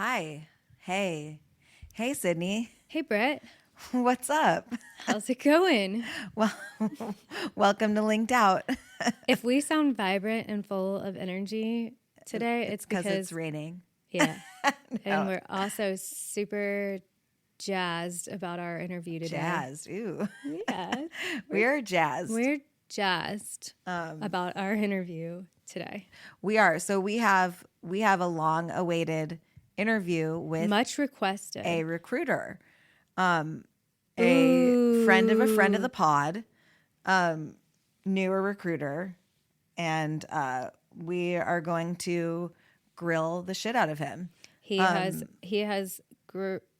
Hi. Hey. Hey, Sydney. Hey, Brit. What's up? How's it going? Well, welcome to Linked Out. If we sound vibrant and full of energy today, it's because it's raining. Yeah. And we're also super jazzed about our interview today. Jazzed. Ooh. Yeah. We are jazzed. We're jazzed about our interview today. We are. So we have a long-awaited interview with Much requested. a recruiter, a friend of the pod, newer recruiter, and we are going to grill the shit out of him. He has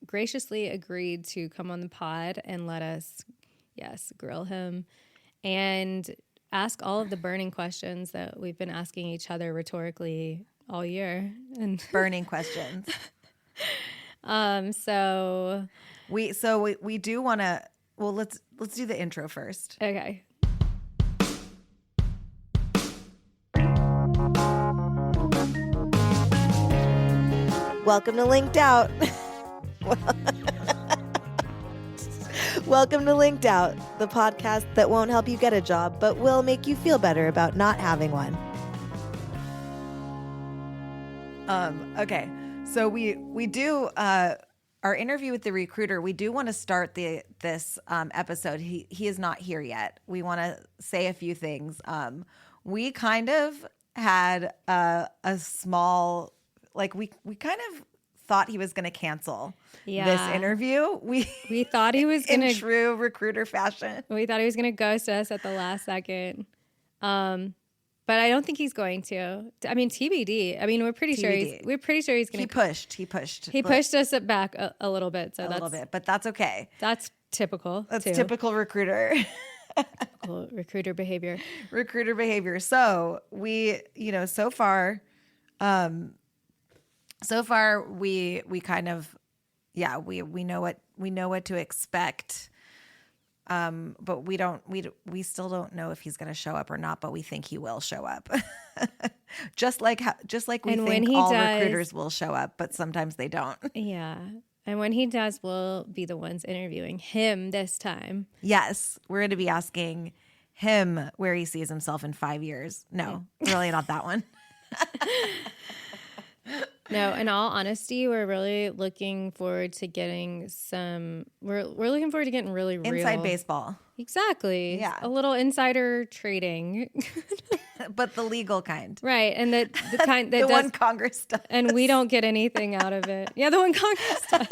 graciously agreed to come on the pod and let us, grill him and ask all of the burning questions that we've been asking each other rhetorically all year. And burning questions. So we do want to. Well, let's do the intro first. Okay. Welcome to Linked Out. Welcome to Linked Out, the podcast that won't help you get a job, but will make you feel better about not having one. Okay, so we do our interview with the recruiter. We do want to start this episode. He is not here yet. We want to say a few things. We kind of had a small, like we kind of thought he was going to cancel this interview. We thought he was going to, in true recruiter fashion. We thought he was going to ghost us at the last second. But I don't think he's going to. I mean, TBD. I mean, we're pretty sure he's going to. He pushed. He pushed us back a little bit. So little bit, but that's okay. That's typical. That's typical recruiter. Typical recruiter behavior. Recruiter behavior. So we, so far we kind of, we know what to expect. But we still don't know if he's going to show up or not, but we think he will show up. just like we think all recruiters will show up, but sometimes they don't. Yeah. And when he does, we'll be the ones interviewing him this time. Yes. We're going to be asking him where he sees himself in 5 years. No, really not that one. No, in all honesty, we're really looking forward to getting we're looking forward to getting really real. Inside baseball. Exactly. Yeah. A little insider trading. But the legal kind. Right. And the kind that the one Congress does. And we don't get anything out of it. Yeah, the one Congress does.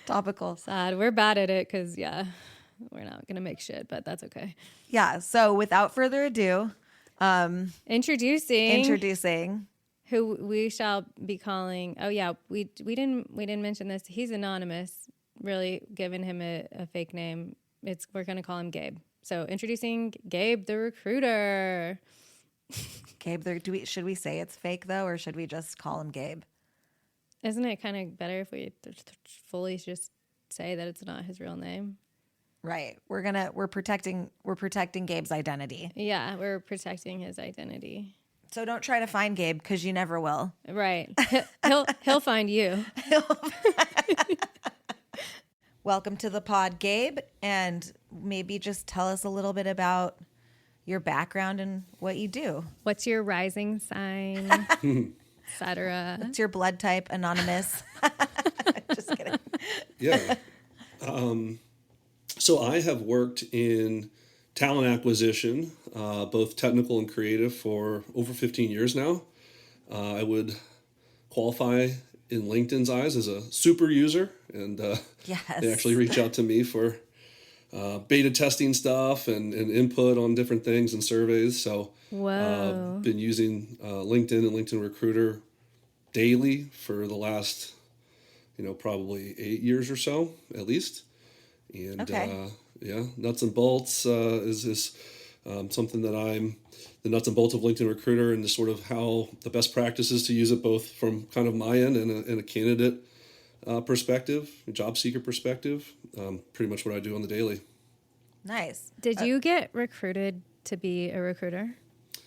Topical. Sad. We're bad at it because, we're not going to make shit, but that's okay. Yeah. So without further ado, Introducing who we shall be calling. Oh yeah, we didn't mention this. He's anonymous. Really giving him a fake name. We're gonna call him Gabe. So introducing Gabe the Recruiter. Gabe, should we say it's fake though, or should we just call him Gabe? Isn't it kind of better if we fully just say that it's not his real name? Right. We're protecting Gabe's identity. Yeah, we're protecting his identity. So don't try to find Gabe because you never will. Right. He'll find you. Welcome to the pod, Gabe, and maybe just tell us a little bit about your background and what you do. What's your rising sign, etc. What's your blood type, anonymous? Just kidding. Yeah. So I have worked in talent acquisition, both technical and creative, for over 15 years now. I would qualify in LinkedIn's eyes as a super user, and yes. They actually reach out to me for beta testing stuff and input on different things and surveys. So I've been using LinkedIn and LinkedIn Recruiter daily for the last, probably 8 years or so, at least. And okay. Nuts and bolts is something that the nuts and bolts of LinkedIn Recruiter, and just sort of how the best practices to use it both from kind of my end and a candidate perspective, a job seeker perspective. Pretty much what I do on the daily. Nice. Did you get recruited to be a recruiter?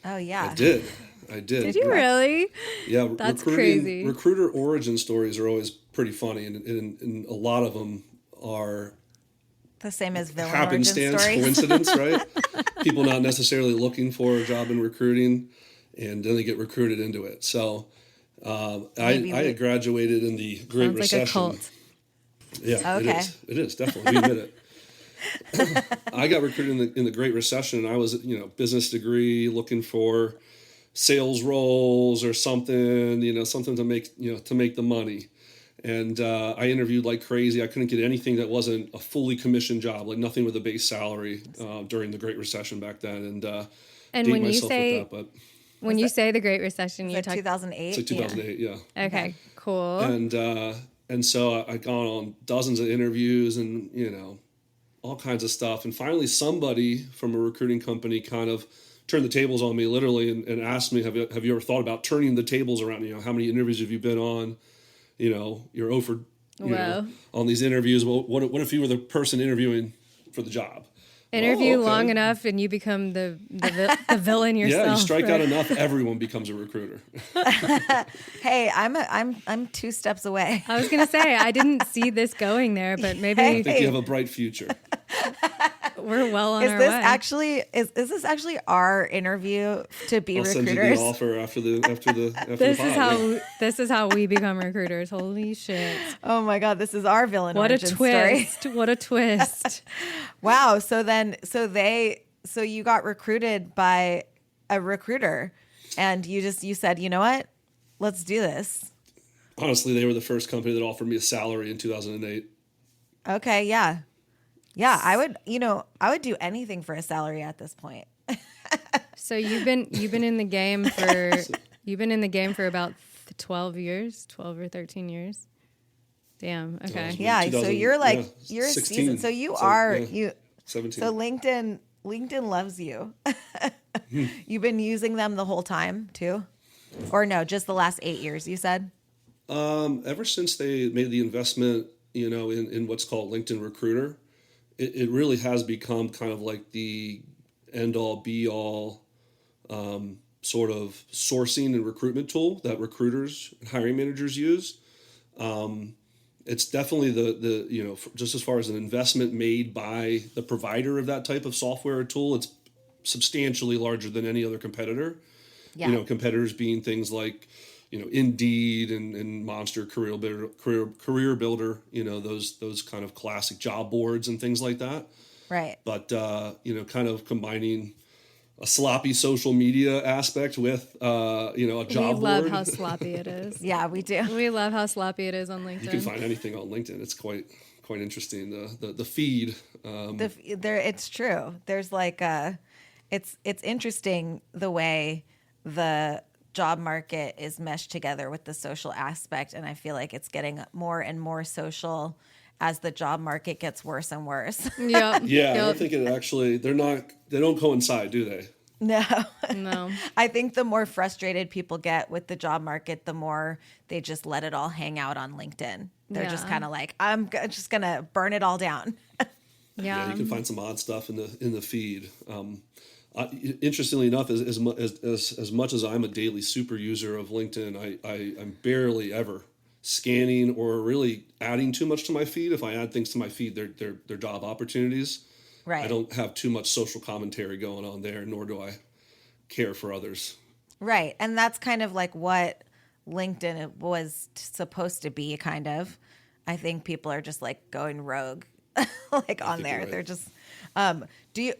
Oh yeah. I did. I did. Did you really? Yeah, That's crazy. Recruiter origin stories are always pretty funny, and a lot of them are The same as villain origin happenstance, stories. coincidence, right? People not necessarily looking for a job in recruiting, and then they get recruited into it. So I had graduated in the Great Sounds Recession. like a cult. Yeah, Okay. It is definitely. We admit it. I got recruited in the Great Recession, and I was, business degree, looking for sales roles or something, something to make, to make the money. And I interviewed like crazy. I couldn't get anything that wasn't a fully commissioned job, like nothing with a base salary during the Great Recession back then. And date when you myself say with that, but when you say the Great Recession, you're Is that talking 2008? it's like 2008, yeah. Okay, cool. And so I gone on dozens of interviews and all kinds of stuff. And finally, somebody from a recruiting company kind of turned the tables on me, literally, and asked me, "Have you ever thought about turning the tables around? How many interviews have you been on? You're over on these interviews. Well, what if you were the person interviewing for the job?" Interview long enough and you become the villain yourself. Yeah, you strike right? out enough, everyone becomes a recruiter. Hey, I'm 2 steps away. I was gonna say I didn't see this going there, but maybe I think you have a bright future. we're well on Is our this way. actually is this actually our interview to be I'll recruiters? send you the offer after the This pod, is how yeah. this is how we become recruiters. Holy shit! Oh my God, this is our villain What a origin story. twist! What a twist! Wow. So you got recruited by a recruiter, and you said, you know what? Let's do this. Honestly, they were the first company that offered me a salary in 2008. Okay. Yeah. Yeah. I would do anything for a salary at this point. So you've been in the game for about 12 years, 12 or 13 years. Damn. Okay. Yeah. So you're like, you're 16. seasoned. So you are, yeah, you, 17. so LinkedIn loves you. You've been using them the whole time too? Or no, just the last 8 years, you said? Ever since they made the investment, in what's called LinkedIn Recruiter, it really has become kind of like the end all be all sort of sourcing and recruitment tool that recruiters and hiring managers use. It's definitely the just as far as an investment made by the provider of that type of software or tool, it's substantially larger than any other competitor. Yeah. Competitors being things like, Indeed and Monster Career Builder, those kind of classic job boards and things like that. Right. But, kind of combining a sloppy social media aspect with, a job board. We love how sloppy it is. Yeah, we do. We love how sloppy it is on LinkedIn. You can find anything on LinkedIn. It's quite interesting. The feed. It's true. There's like it's interesting the way the job market is meshed together with the social aspect, and I feel like it's getting more and more social as the job market gets worse and worse. Yep. Yeah, I Yep. don't think they don't coincide, do they? No. No. I think the more frustrated people get with the job market, the more they just let it all hang out on LinkedIn. They're just Yeah. kind of like, just going to burn it all down. Yeah, you can find some odd stuff in the feed. Interestingly enough, as much as I'm a daily super user of LinkedIn, I'm barely ever scanning or really adding too much to my feed. If I add things to my feed, they're job opportunities. Right. I don't have too much social commentary going on there, nor do I care for others. Right. And that's kind of like what LinkedIn was supposed to be, kind of. I think people are just like going rogue like on there. Right. They're just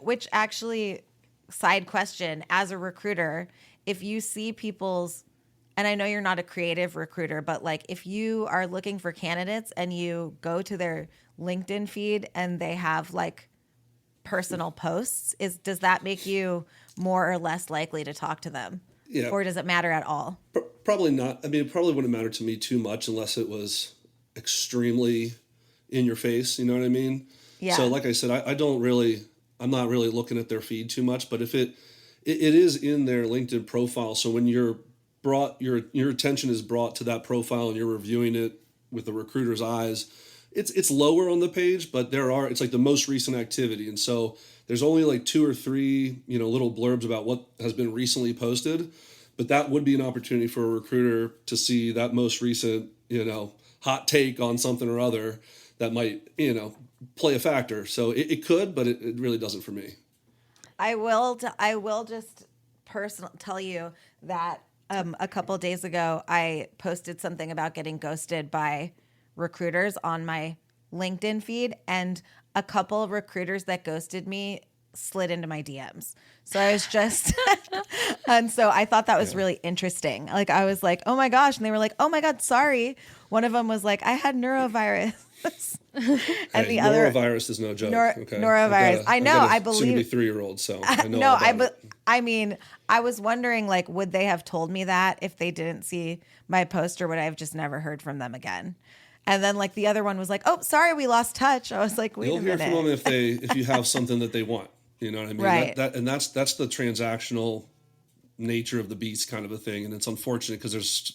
which actually, side question, as a recruiter, if you see people's, and I know you're not a creative recruiter, but like if you are looking for candidates and you go to their LinkedIn feed and they have like personal posts, does that make you more or less likely to talk to them? Yeah. Or does it matter at all? Probably not. I mean, it probably wouldn't matter to me too much unless it was extremely in your face. You know what I mean? Yeah. So like I said, I'm not really looking at their feed too much, but if it is in their LinkedIn profile. So when your attention is brought to that profile and you're reviewing it with the recruiter's eyes, it's lower on the page, but it's like the most recent activity. And so there's only like 2 or 3, little blurbs about what has been recently posted. But that would be an opportunity for a recruiter to see that most recent, hot take on something or other that might, play a factor. So it could, but it really doesn't for me. I will just tell you that a couple of days ago I posted something about getting ghosted by recruiters on my LinkedIn feed, and a couple of recruiters that ghosted me slid into my DMs. So I was just, and so I thought that was really interesting. Like I was like, oh my gosh. And they were like, oh my God, sorry. One of them was like, I had neurovirus. And the other norovirus is no joke. Okay. Norovirus. I know. I believe. Soon to be 3-year-old, so I know. No, it. I mean, I was wondering, like, would they have told me that if they didn't see my post, or would I have just never heard from them again? And then, like, the other one was like, "Oh, sorry, we lost touch." I was like, "Wait a minute." You'll hear from them if you have something that they want. You know what I mean? Right. That's the transactional nature of the beast kind of a thing, and it's unfortunate because it's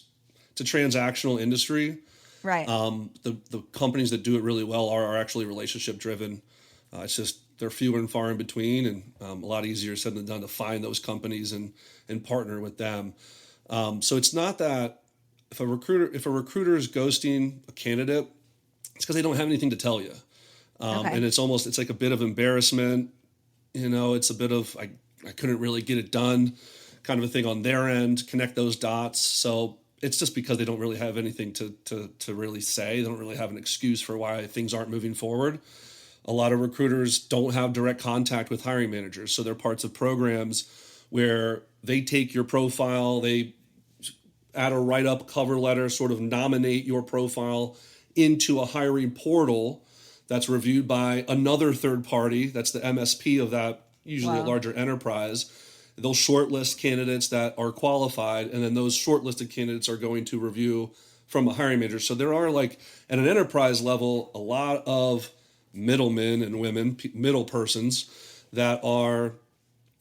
a transactional industry. Right. The companies that do it really well are actually relationship driven. It's just they're few and far in between, and a lot easier said than done to find those companies and partner with them. So it's not that if a recruiter is ghosting a candidate, it's because they don't have anything to tell you, and it's like a bit of embarrassment. It's a bit of I couldn't really get it done, kind of a thing on their end. Connect those dots. So it's just because they don't really have anything to really say. They don't really have an excuse for why things aren't moving forward. A lot of recruiters don't have direct contact with hiring managers. So they're parts of programs where they take your profile, they add a write-up cover letter, sort of nominate your profile into a hiring portal that's reviewed by another third party. That's the MSP of that, usually a larger enterprise. They'll shortlist candidates that are qualified, and then those shortlisted candidates are going to review from a hiring manager. So there are, like, at an enterprise level, a lot of middlemen and women, middle persons that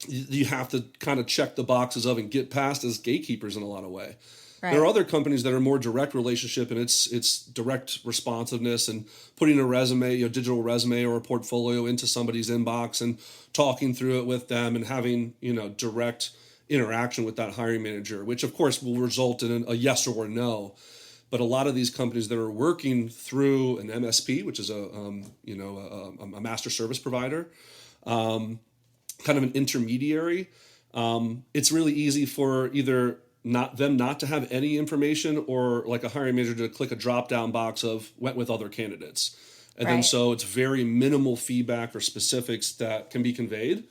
you have to kind of check the boxes of and get past as gatekeepers in a lot of way. Right. There are other companies that are more direct relationship, and it's direct responsiveness and putting a resume, digital resume or a portfolio into somebody's inbox and talking through it with them and having, direct interaction with that hiring manager, which of course will result in a yes or a no. But a lot of these companies that are working through an MSP, which is a master service provider, kind of an intermediary, it's really easy for either not to have any information, or like a hiring manager to click a drop down box of went with other candidates, and then so it's very minimal feedback or specifics that can be conveyed.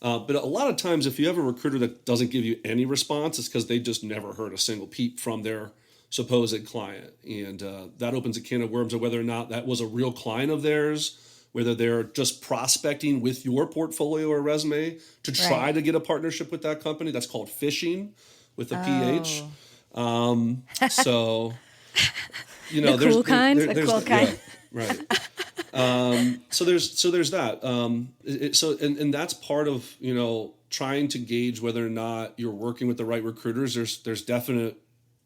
But a lot of times, if you have a recruiter that doesn't give you any response, it's because they just never heard a single peep from their supposed client, and that opens a can of worms of whether or not that was a real client of theirs, whether they're just prospecting with your portfolio or resume to try to get a partnership with that company. That's called phishing with a PH. So the there's cool kind. The cool kind. Right. So there's that. And that's part of trying to gauge whether or not you're working with the right recruiters. There's definite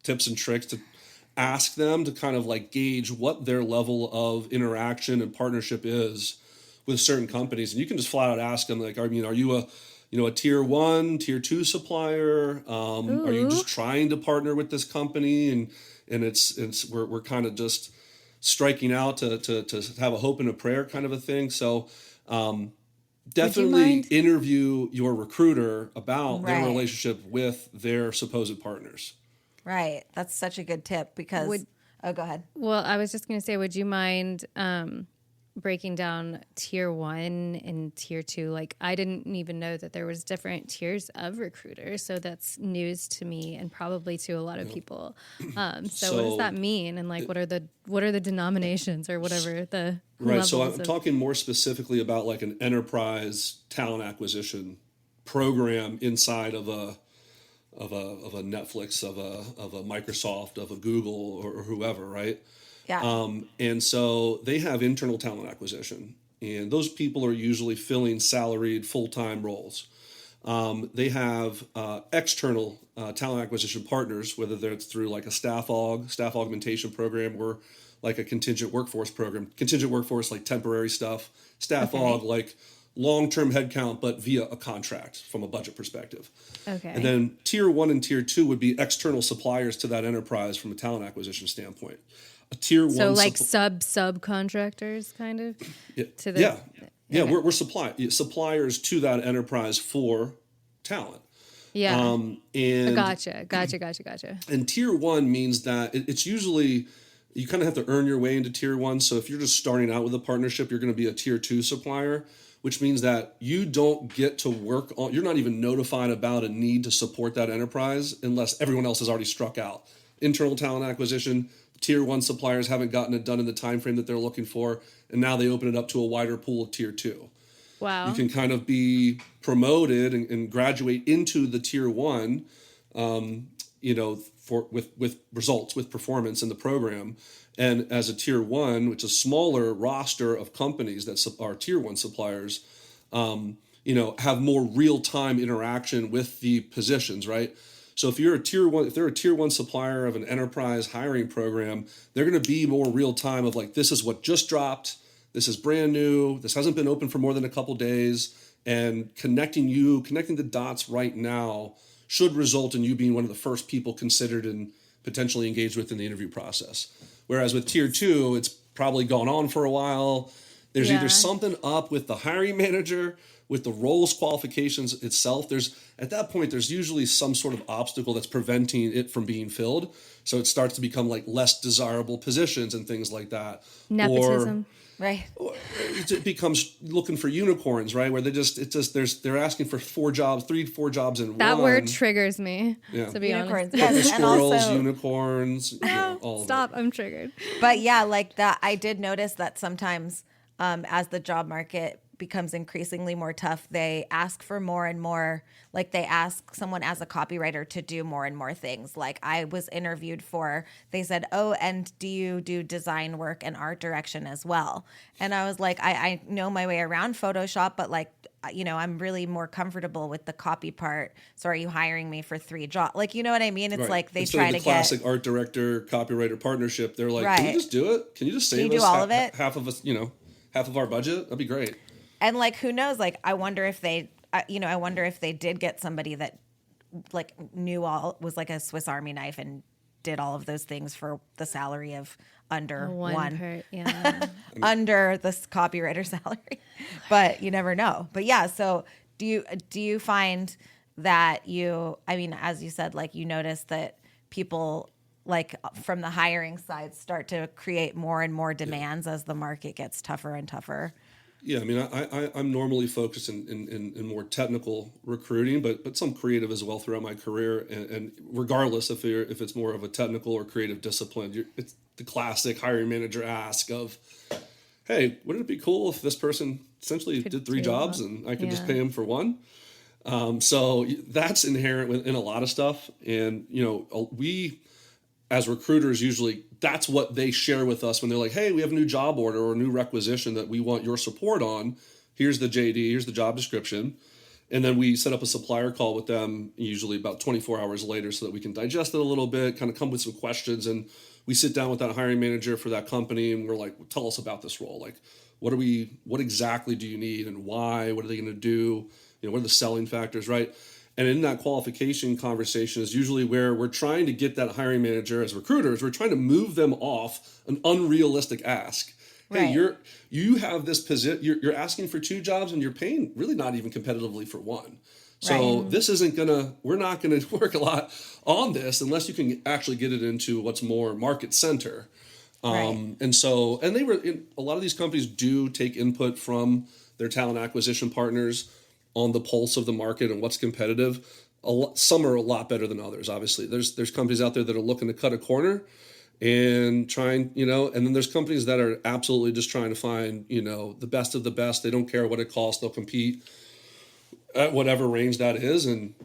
tips and tricks to ask them to kind of like gauge what their level of interaction and partnership is with certain companies. And you can just flat out ask them, like, are you a tier 1, tier 2 supplier? Are you just trying to partner with this company? And we're kind of just striking out to have a hope and a prayer kind of a thing. So definitely interview your recruiter about their relationship with their supposed partners. Right. That's such a good tip because... go ahead. Well, I was just going to say, would you mind breaking down tier 1 and tier 2? Like, I didn't even know that there was different tiers of recruiters, so that's news to me and probably to a lot of people. So what does that mean? And like, what are the denominations or whatever the right? So I'm talking more specifically about like an enterprise talent acquisition program inside of a Netflix, of a Microsoft, of a Google, or whoever, right? Yeah. And so they have internal talent acquisition, and those people are usually filling salaried full-time roles. They have external talent acquisition partners, whether it's through like a staff augmentation program, or like a contingent workforce program. Contingent workforce, like temporary stuff. Staff aug, like long-term headcount, but via a contract from a budget perspective. Okay. And then tier 1 and tier 2 would be external suppliers to that enterprise from a talent acquisition standpoint. A tier 1 So like subcontractors kind of? To the, yeah, we're suppliers to that enterprise for talent. Yeah. And Gotcha. And tier 1 means that it's usually, you kind of have to earn your way into tier 1. So if you're just starting out with a partnership, you're going to be a tier 2 supplier, which means that you don't get to work on, you're not even notified about a need to support that enterprise unless everyone else has already struck out. Internal talent acquisition, tier 1 suppliers haven't gotten it done in the time frame that they're looking for, and now they open it up to a wider pool of tier 2. Wow. You can kind of be promoted and graduate into the tier 1, with results, with performance in the program. And as a tier 1, which is a smaller roster of companies that are tier 1 suppliers, have more real-time interaction with the positions, right? So if they're a tier 1 supplier of an enterprise hiring program, they're going to be more real-time of like, this is what just dropped. This is brand new. This hasn't been open for more than a couple days. And connecting the dots right now should result in you being one of the first people considered and potentially engaged with in the interview process. Whereas with tier 2, it's probably gone on for a while. There's either something up with the hiring manager, with the roles qualifications itself. At that point, there's usually some sort of obstacle that's preventing it from being filled. So it starts to become like less desirable positions and things like that. Nepotism. Right. It becomes looking for unicorns, right? Where they're asking for 4 jobs, 3-4 jobs in one. That word triggers me, to be Unicorns. honest. Yes, and Squirrels, also unicorns, No, all stop, of it. I'm triggered. But yeah, like that, I did notice that sometimes as the job market becomes increasingly more tough, they ask for more and more, like they ask someone as a copywriter to do more and more things. Like I was interviewed for, they said, oh, and do you do design work and art direction as well? And I was like, I know my way around Photoshop, but like, I'm really more comfortable with the copy part. So are you hiring me for 3 jobs? Like, you know what I mean? It's Right. like they Instead try of to the classic get art director copywriter partnership. They're like, can you Right. just do it? Can you just save you us do all of it? half of us, half of our budget? That'd be great. And like, who knows? Like, I wonder if they did get somebody that like was like a Swiss Army knife and did all of those things for the salary of under under this copywriter salary. But you never know. But yeah, so do you find that as you said, like you notice that people like from the hiring side start to create more and more demands as the market gets tougher and tougher? Yeah, I mean, I'm normally focused in more technical recruiting, but some creative as well throughout my career. And regardless if it's more of a technical or creative discipline, it's the classic hiring manager ask of, hey, wouldn't it be cool if this person essentially did 3 jobs and I could just pay him for 1? So that's inherent in a lot of stuff. And, we as recruiters, usually that's what they share with us when they're like, hey, we have a new job order or a new requisition that we want your support on. Here's the JD, here's the job description. And then we set up a supplier call with them usually about 24 hours later so that we can digest it a little bit, kind of come with some questions. And we sit down with that hiring manager for that company and we're like, tell us about this role. Like, what exactly do you need and why? What are they going to do? What are the selling factors, right? And in that qualification conversation is usually where we're trying to get that hiring manager as recruiters, we're trying to move them off an unrealistic ask. Hey, Right. you have this position, you're asking for 2 jobs and you're paying really not even competitively for 1. So this we're not gonna work a lot on this unless you can actually get it into what's more market center. Right. And a lot of these companies do take input from their talent acquisition partners on the pulse of the market and what's competitive. Some are a lot better than others, obviously. There's companies out there that are looking to cut a corner and trying, and then there's companies that are absolutely just trying to find, the best of the best. They don't care what it costs. They'll compete at whatever range that is and,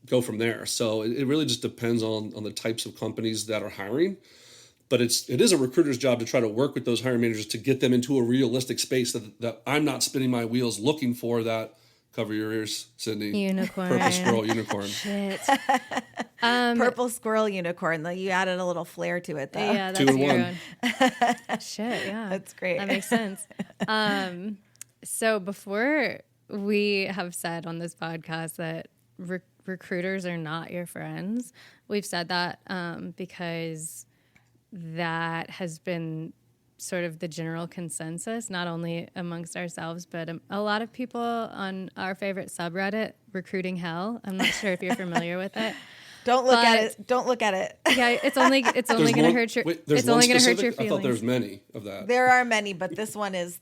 go from there. So it really just depends on the types of companies that are hiring. But it is a recruiter's job to try to work with those hiring managers to get them into a realistic space that I'm not spinning my wheels looking for that. Cover your ears, Sydney. Unicorn. Purple squirrel unicorn. Shit. Purple squirrel unicorn. Though you added a little flair to it, though. Yeah, that's 2 in your 1. own. Shit, yeah. That's great. That makes sense. So before, we have said on this podcast that recruiters are not your friends. We've said that because that has been sort of the general consensus, not only amongst ourselves, but a lot of people on our favorite subreddit, Recruiting Hell. I'm not sure if you're familiar with it. Don't look at it. Don't look at it. Yeah, it's only going to hurt your. There's it's one only going to hurt specific? your feelings. I thought there's many of that. There are many, but this one is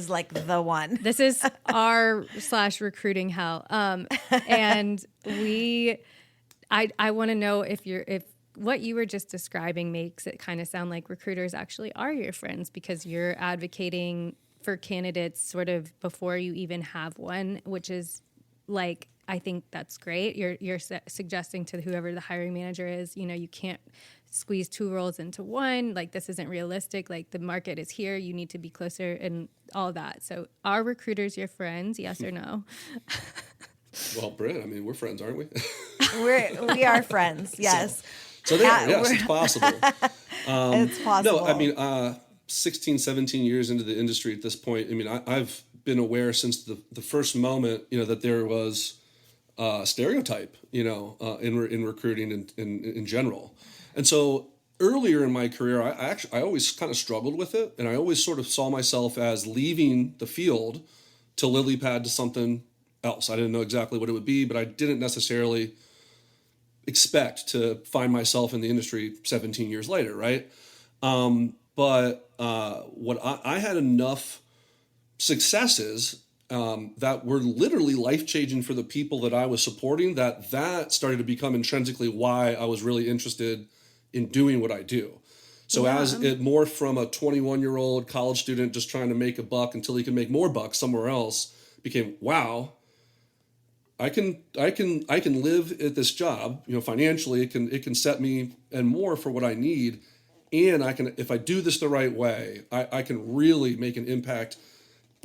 like the one. This is r/recruiting hell. And I want to know if what you were just describing makes it kind of sound like recruiters actually are your friends, because you're advocating for candidates sort of before you even have one, which is like, I think that's great. You're suggesting to whoever the hiring manager is, you can't squeeze two roles into one. Like, this isn't realistic. Like, the market is here. You need to be closer and all that. So are recruiters your friends? Yes or no? Well, Brit, I mean, we're friends, aren't we? We are friends. Yes. So yes, it's possible. It's possible. No, I mean, 16, 17 years into the industry at this point, I mean, I've been aware since the first moment, that there was a stereotype, in recruiting and in general. And so earlier in my career, I always kind of struggled with it. And I always sort of saw myself as leaving the field to lily pad to something else. I didn't know exactly what it would be, but I didn't necessarily expect to find myself in the industry 17 years later, right? But what I had enough successes that were literally life-changing for the people that I was supporting, that started to become intrinsically why I was really interested in doing what I do. So as it morphed from a 21-year-old college student just trying to make a buck until he could make more bucks somewhere else, became, wow, I can live at this job, financially, it can set me and more for what I need. And I can, if I do this the right way, I can really make an impact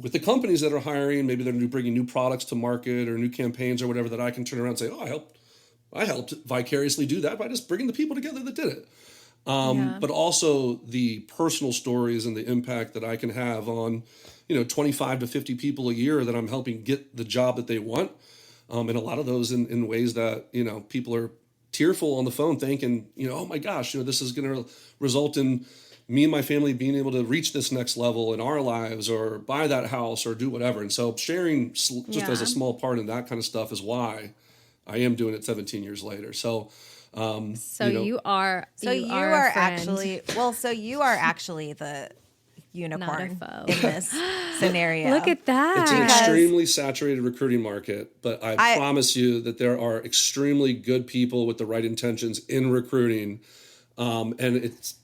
with the companies that are hiring. Maybe they're bringing new products to market or new campaigns or whatever, that I can turn around and say, oh, I helped vicariously do that by just bringing the people together that did it. But also the personal stories and the impact that I can have on, 25 to 50 people a year that I'm helping get the job that they want. And a lot of those in ways that, people are tearful on the phone thinking, oh my gosh, this is going to result in me and my family being able to reach this next level in our lives, or buy that house, or do whatever. And so sharing just as a small part in that kind of stuff is why I am doing it 17 years later. So, you are actually the unicorn in this scenario. Look at that. It's an extremely saturated recruiting market, but I promise you that there are extremely good people with the right intentions in recruiting. And it's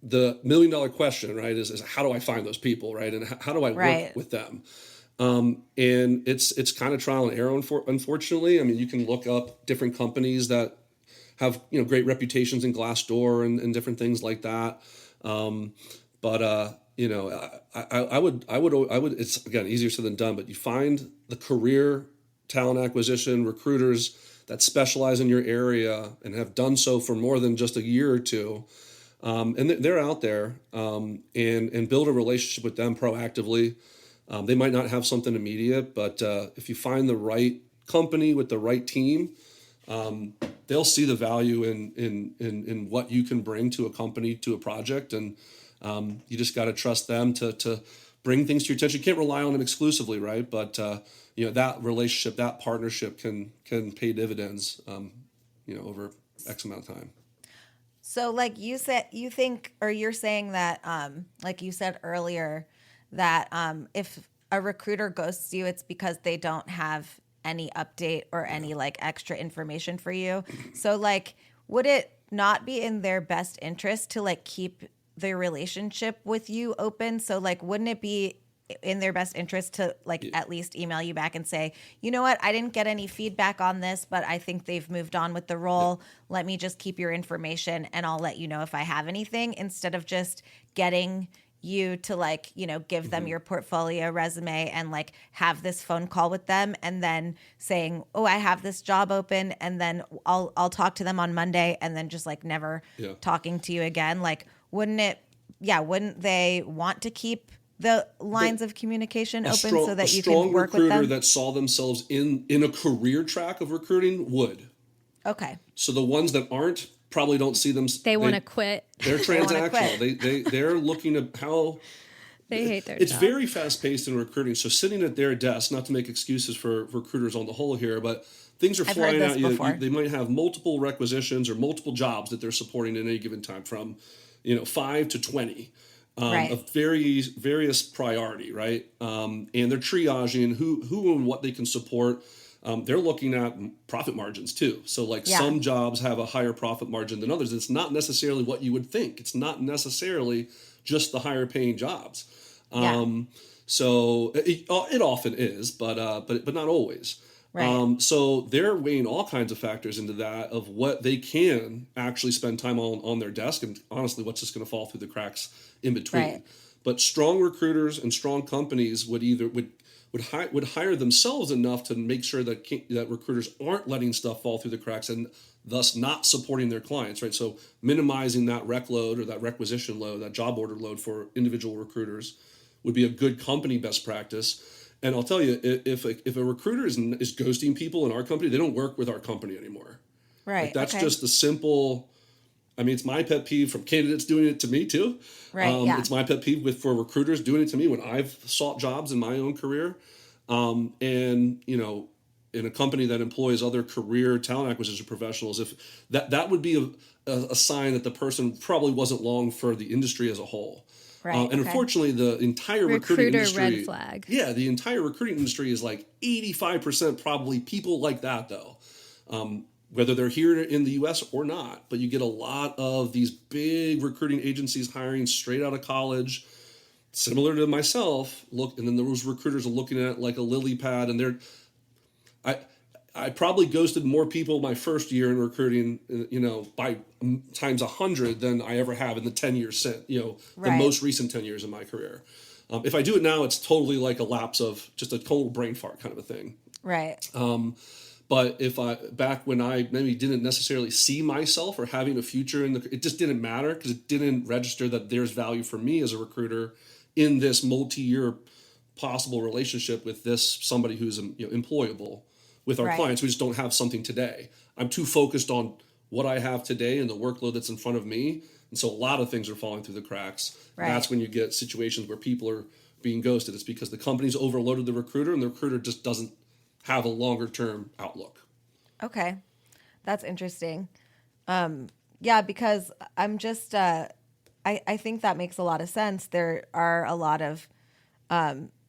the $1 million question, right, is how do I find those people, right? And how do I work with them? And it's kind of trial and error, unfortunately. I mean, you can look up different companies that have, great reputations in Glassdoor and different things like that. But I would, it's, again, easier said than done, but you find the career talent acquisition recruiters that specialize in your area and have done so for more than just a year or two. And they're out there, and build a relationship with them proactively. They might not have something immediate, but if you find the right company with the right team, they'll see the value in what you can bring to a company, to a project. And you just got to trust them to bring things to your attention. You can't rely on them exclusively, right? But that relationship, that partnership can pay dividends, over X amount of time. So like you said, you're saying that, like you said earlier, that if a recruiter ghosts you, it's because they don't have any update or any like extra information for you. So like, would it not be in their best interest to like keep their relationship with you open? So like, wouldn't it be in their best interest to like at least email you back and say, you know what, I didn't get any feedback on this, but I think they've moved on with the role. Let me just keep your information and I'll let you know if I have anything, instead of just getting you to like, give them your portfolio resume and like have this phone call with them and then saying, oh, I have this job open, and then I'll talk to them on Monday, and then just like never talking to you again. Like, wouldn't they want to keep the lines of communication open so that a you can strong work with recruiter them? that saw themselves in a career track of recruiting would. Okay. So the ones that aren't probably don't see them. They want to quit. They're wanna transactional. quit. They're looking at how They hate their it's job. very fast paced in recruiting. So sitting at their desk, not to make excuses for recruiters on the whole here, but things are I've flying heard this at you. before. They might have multiple requisitions or multiple jobs that they're supporting at any given time, from 5 to 20. Right. Of various priority, right? And they're triaging who and what they can support. They're looking at profit margins too. So like some jobs have a higher profit margin than others. It's not necessarily what you would think. It's not necessarily just the higher paying jobs. So it often is, but not always. Right. So they're weighing all kinds of factors into that of what they can actually spend time on their desk, and honestly, what's just going to fall through the cracks in between. Right. But strong recruiters and strong companies would hire themselves enough to make sure that recruiters aren't letting stuff fall through the cracks and thus not supporting their clients, right? So minimizing that rec load or that requisition load, that job order load for individual recruiters would be a good company best practice. And I'll tell you, if a recruiter is ghosting people in our company, they don't work with our company anymore. Right. Like that's okay. just the simple. I mean, it's my pet peeve from candidates doing it to me too. Right. Yeah. It's my pet peeve for recruiters doing it to me when I've sought jobs in my own career. And in a company that employs other career talent acquisition professionals, if that would be a sign that the person probably wasn't long for the industry as a whole. Right. And unfortunately, the entire recruiting Recruiter industry, red flag. Yeah, the entire recruiting industry is like 85% probably people like that, though. Whether they're here in the U.S. or not, but you get a lot of these big recruiting agencies hiring straight out of college, similar to myself. And then those recruiters are looking at it like a lily pad, and I probably ghosted more people my first year in recruiting, by times 100 than I ever have in the 10 years since, the most recent 10 years of my career. If I do it now, it's totally like a lapse of just a total brain fart kind of a thing. Right. But back when I maybe didn't necessarily see myself or having a future it just didn't matter because it didn't register that there's value for me as a recruiter in this multi-year possible relationship with somebody who's employable with our clients. We just don't have something today. I'm too focused on what I have today and the workload that's in front of me. And so a lot of things are falling through the cracks. Right. That's when you get situations where people are being ghosted. It's because the company's overloaded the recruiter and the recruiter just doesn't have a longer term outlook. Okay. That's interesting. Yeah, because I'm just, I think that makes a lot of sense. There are a lot of,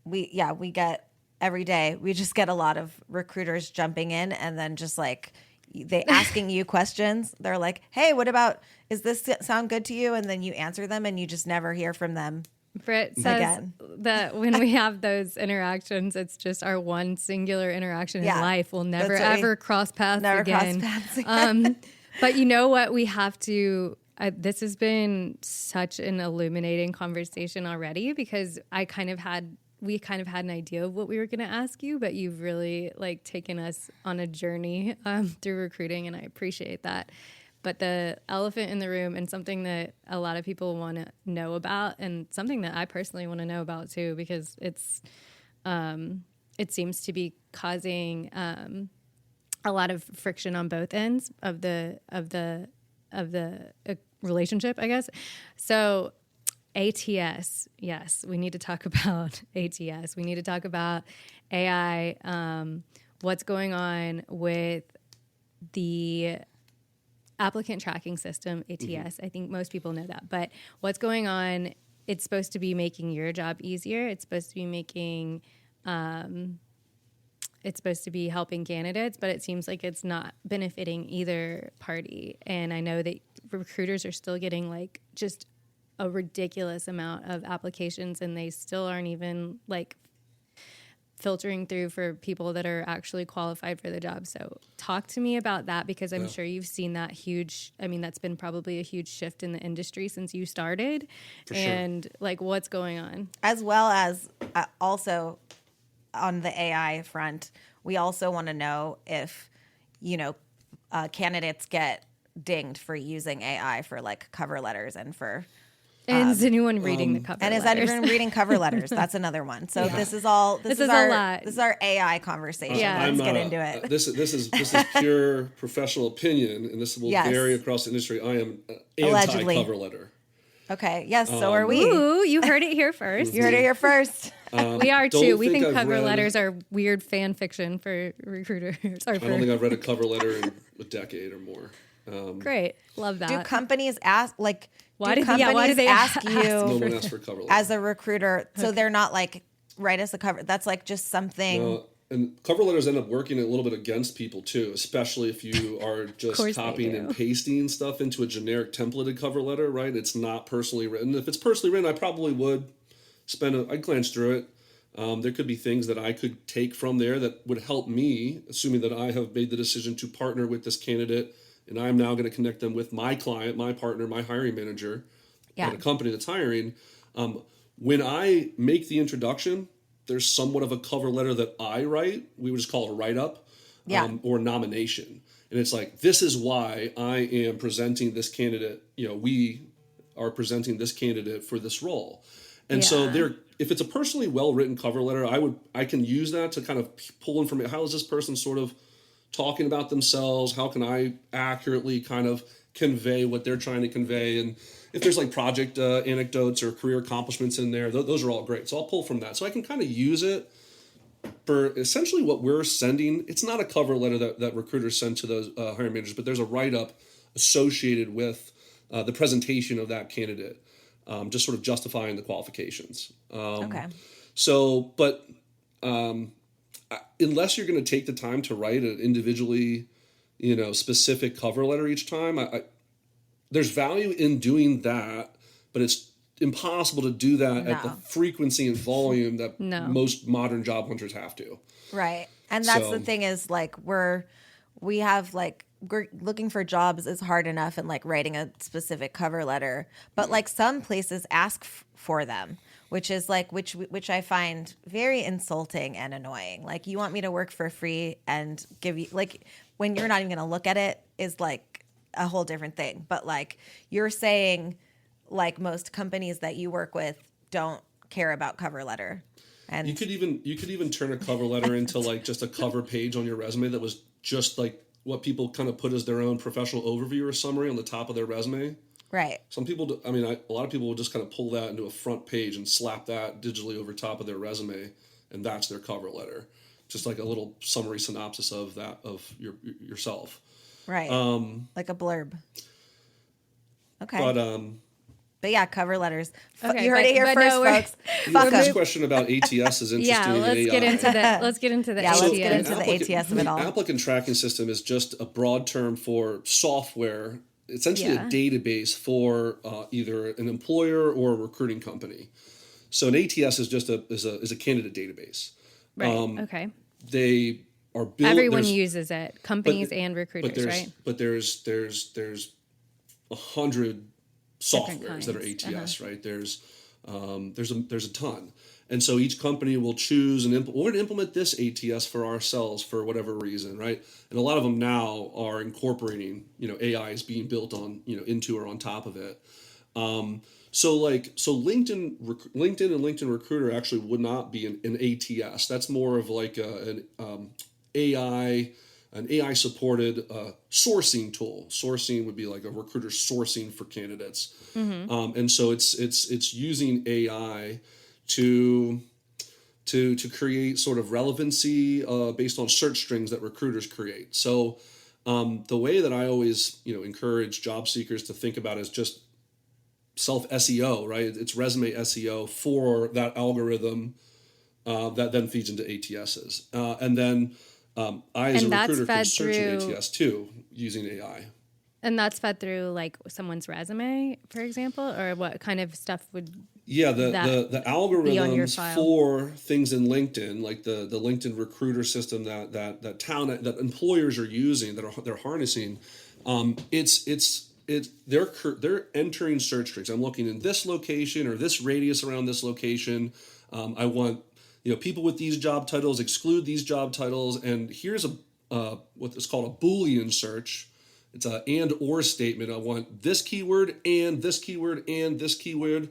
we get every day, we just get a lot of recruiters jumping in and then just like they asking you questions. They're like, hey, what about, is this sound good to you? And then you answer them and you just never hear from them. Brit says that when we have those interactions, it's just our one singular interaction in life. We'll never, ever cross paths again. But you know what? We have to, this has been such an illuminating conversation already because we kind of had an idea of what we were going to ask you, but you've really taken us on a journey through recruiting, and I appreciate that. But the elephant in the room, and something that a lot of people want to know about, and something that I personally want to know about too, because it seems to be causing a lot of friction on both ends of the relationship, I guess. So ATS, yes, we need to talk about ATS. We need to talk about AI, what's going on with the applicant tracking system, ATS. Mm-hmm. I think most people know that. But what's going on, it's supposed to be making your job easier. It's supposed to be making, it's supposed to be helping candidates, but it seems like it's not benefiting either party. And I know that recruiters are still getting just a ridiculous amount of applications, and they still aren't even filtering through for people that are actually qualified for the job. So talk to me about that, because I'm sure you've seen that that's been probably a huge shift in the industry since you started. For and sure. What's going on? As well as also on the AI front, we also want to know if, candidates get dinged for using AI for cover letters and for And is anyone reading the cover And is letters? anyone reading cover letters? That's another one. So this is a our lot. This is our AI conversation. Yeah. Let's get into it. This is pure professional opinion, and this will Yes. vary across the industry. I am Allegedly. anti-cover letter. Okay. Yes. So are we. Ooh, you heard it here first. You heard it here first. We are too. We think I've cover read- letters are weird fan fiction for recruiters. I don't think I've read a cover letter in a decade or more. Great. Love that. Do companies ask like? Why do do- yeah, companies why do they ask ask you No one asks for a cover letter. as a recruiter? So they're not like write us a cover. That's like just something. And cover letters end up working a little bit against people too, especially if you are just course they copying do. and pasting stuff into a generic templated cover letter, right? It's not personally written. If it's personally written, I probably would I'd glance through it. There could be things that I could take from there that would help me, assuming that I have made the decision to partner with this candidate, and I'm now going to connect them with my client, my partner, my hiring manager Yeah. at a company that's hiring. When I make the introduction, there's somewhat of a cover letter that I write. We would just call it a write-up or nomination. And it's like, this is why I am presenting this candidate. We are presenting this candidate for this role. And so if it's a personally well-written cover letter, I can use that to kind of pull information. How is this person sort of talking about themselves? How can I accurately kind of convey what they're trying to convey? And if there's like project anecdotes or career accomplishments in there, those are all great. So I'll pull from that. So I can kind of use it for essentially what we're sending. It's not a cover letter that recruiters send to those hiring managers, but there's a write-up associated with the presentation of that candidate, just sort of justifying the qualifications. Okay. So, but unless you're going to take the time to write an individually, specific cover letter each time, there's value in doing that, but it's impossible to do that at the frequency and volume that most modern job hunters have to. Right. And that's So- the thing is like we're looking for jobs is hard enough and like writing a specific cover letter, but like some places ask for them, which is like which I find very insulting and annoying. Like you want me to work for free and give you like when you're not even going to look at it is like a whole different thing. But like you're saying like most companies that you work with don't care about cover letter. And You could even turn a cover letter into like just a cover page on your resume that was just like what people kind of put as their own professional overview or summary on the top of their resume. right. Some people, a lot of people will just kind of pull that into a front page and slap that digitally over top of their resume, and that's their cover letter. Just like a little summary synopsis of that, of yourself. Right. Like a blurb. Okay. But yeah, cover letters. Okay, you heard it here but first, no, we're- folks. the Fuck first them. question about ATS is interesting. Yeah, in let's AI. get into the let's get into the Yeah, let's ATS. get into the ATS of it all. Applicant tracking system is just a broad term for software, essentially Yeah. a database for either an employer or a recruiting company. So an ATS is just a candidate database. Right. Okay. They are built. Everyone uses it, companies and But recruiters, there's right? but there's 100 Different softwares that are kinds. ATS, right? There's a ton, and so each company will choose we're going to implement this ATS for ourselves for whatever reason, right? And a lot of them now are incorporating AI is being built on into or on top of it. So LinkedIn and LinkedIn Recruiter actually would not be an ATS. That's more of like an AI supported sourcing tool. Sourcing would be like a recruiter sourcing for candidates, and so it's using AI to create sort of relevancy based on search strings that recruiters create. So the way that I always encourage job seekers to think about is just self SEO, right? It's resume SEO for that algorithm that then feeds into ATSs, and then. I, as And a that's recruiter, can fed search an through- ATS too using AI. And that's fed through like someone's resume, for example, or what kind of stuff would Yeah, the be on your algorithms file? for things in LinkedIn, like the LinkedIn recruiter system that employers are using, they're harnessing. They're entering search strings. I'm looking in this location or this radius around this location. I want people with these job titles, exclude these job titles, and here's what is called a Boolean search. it's a and or statement. I want this keyword and this keyword and this keyword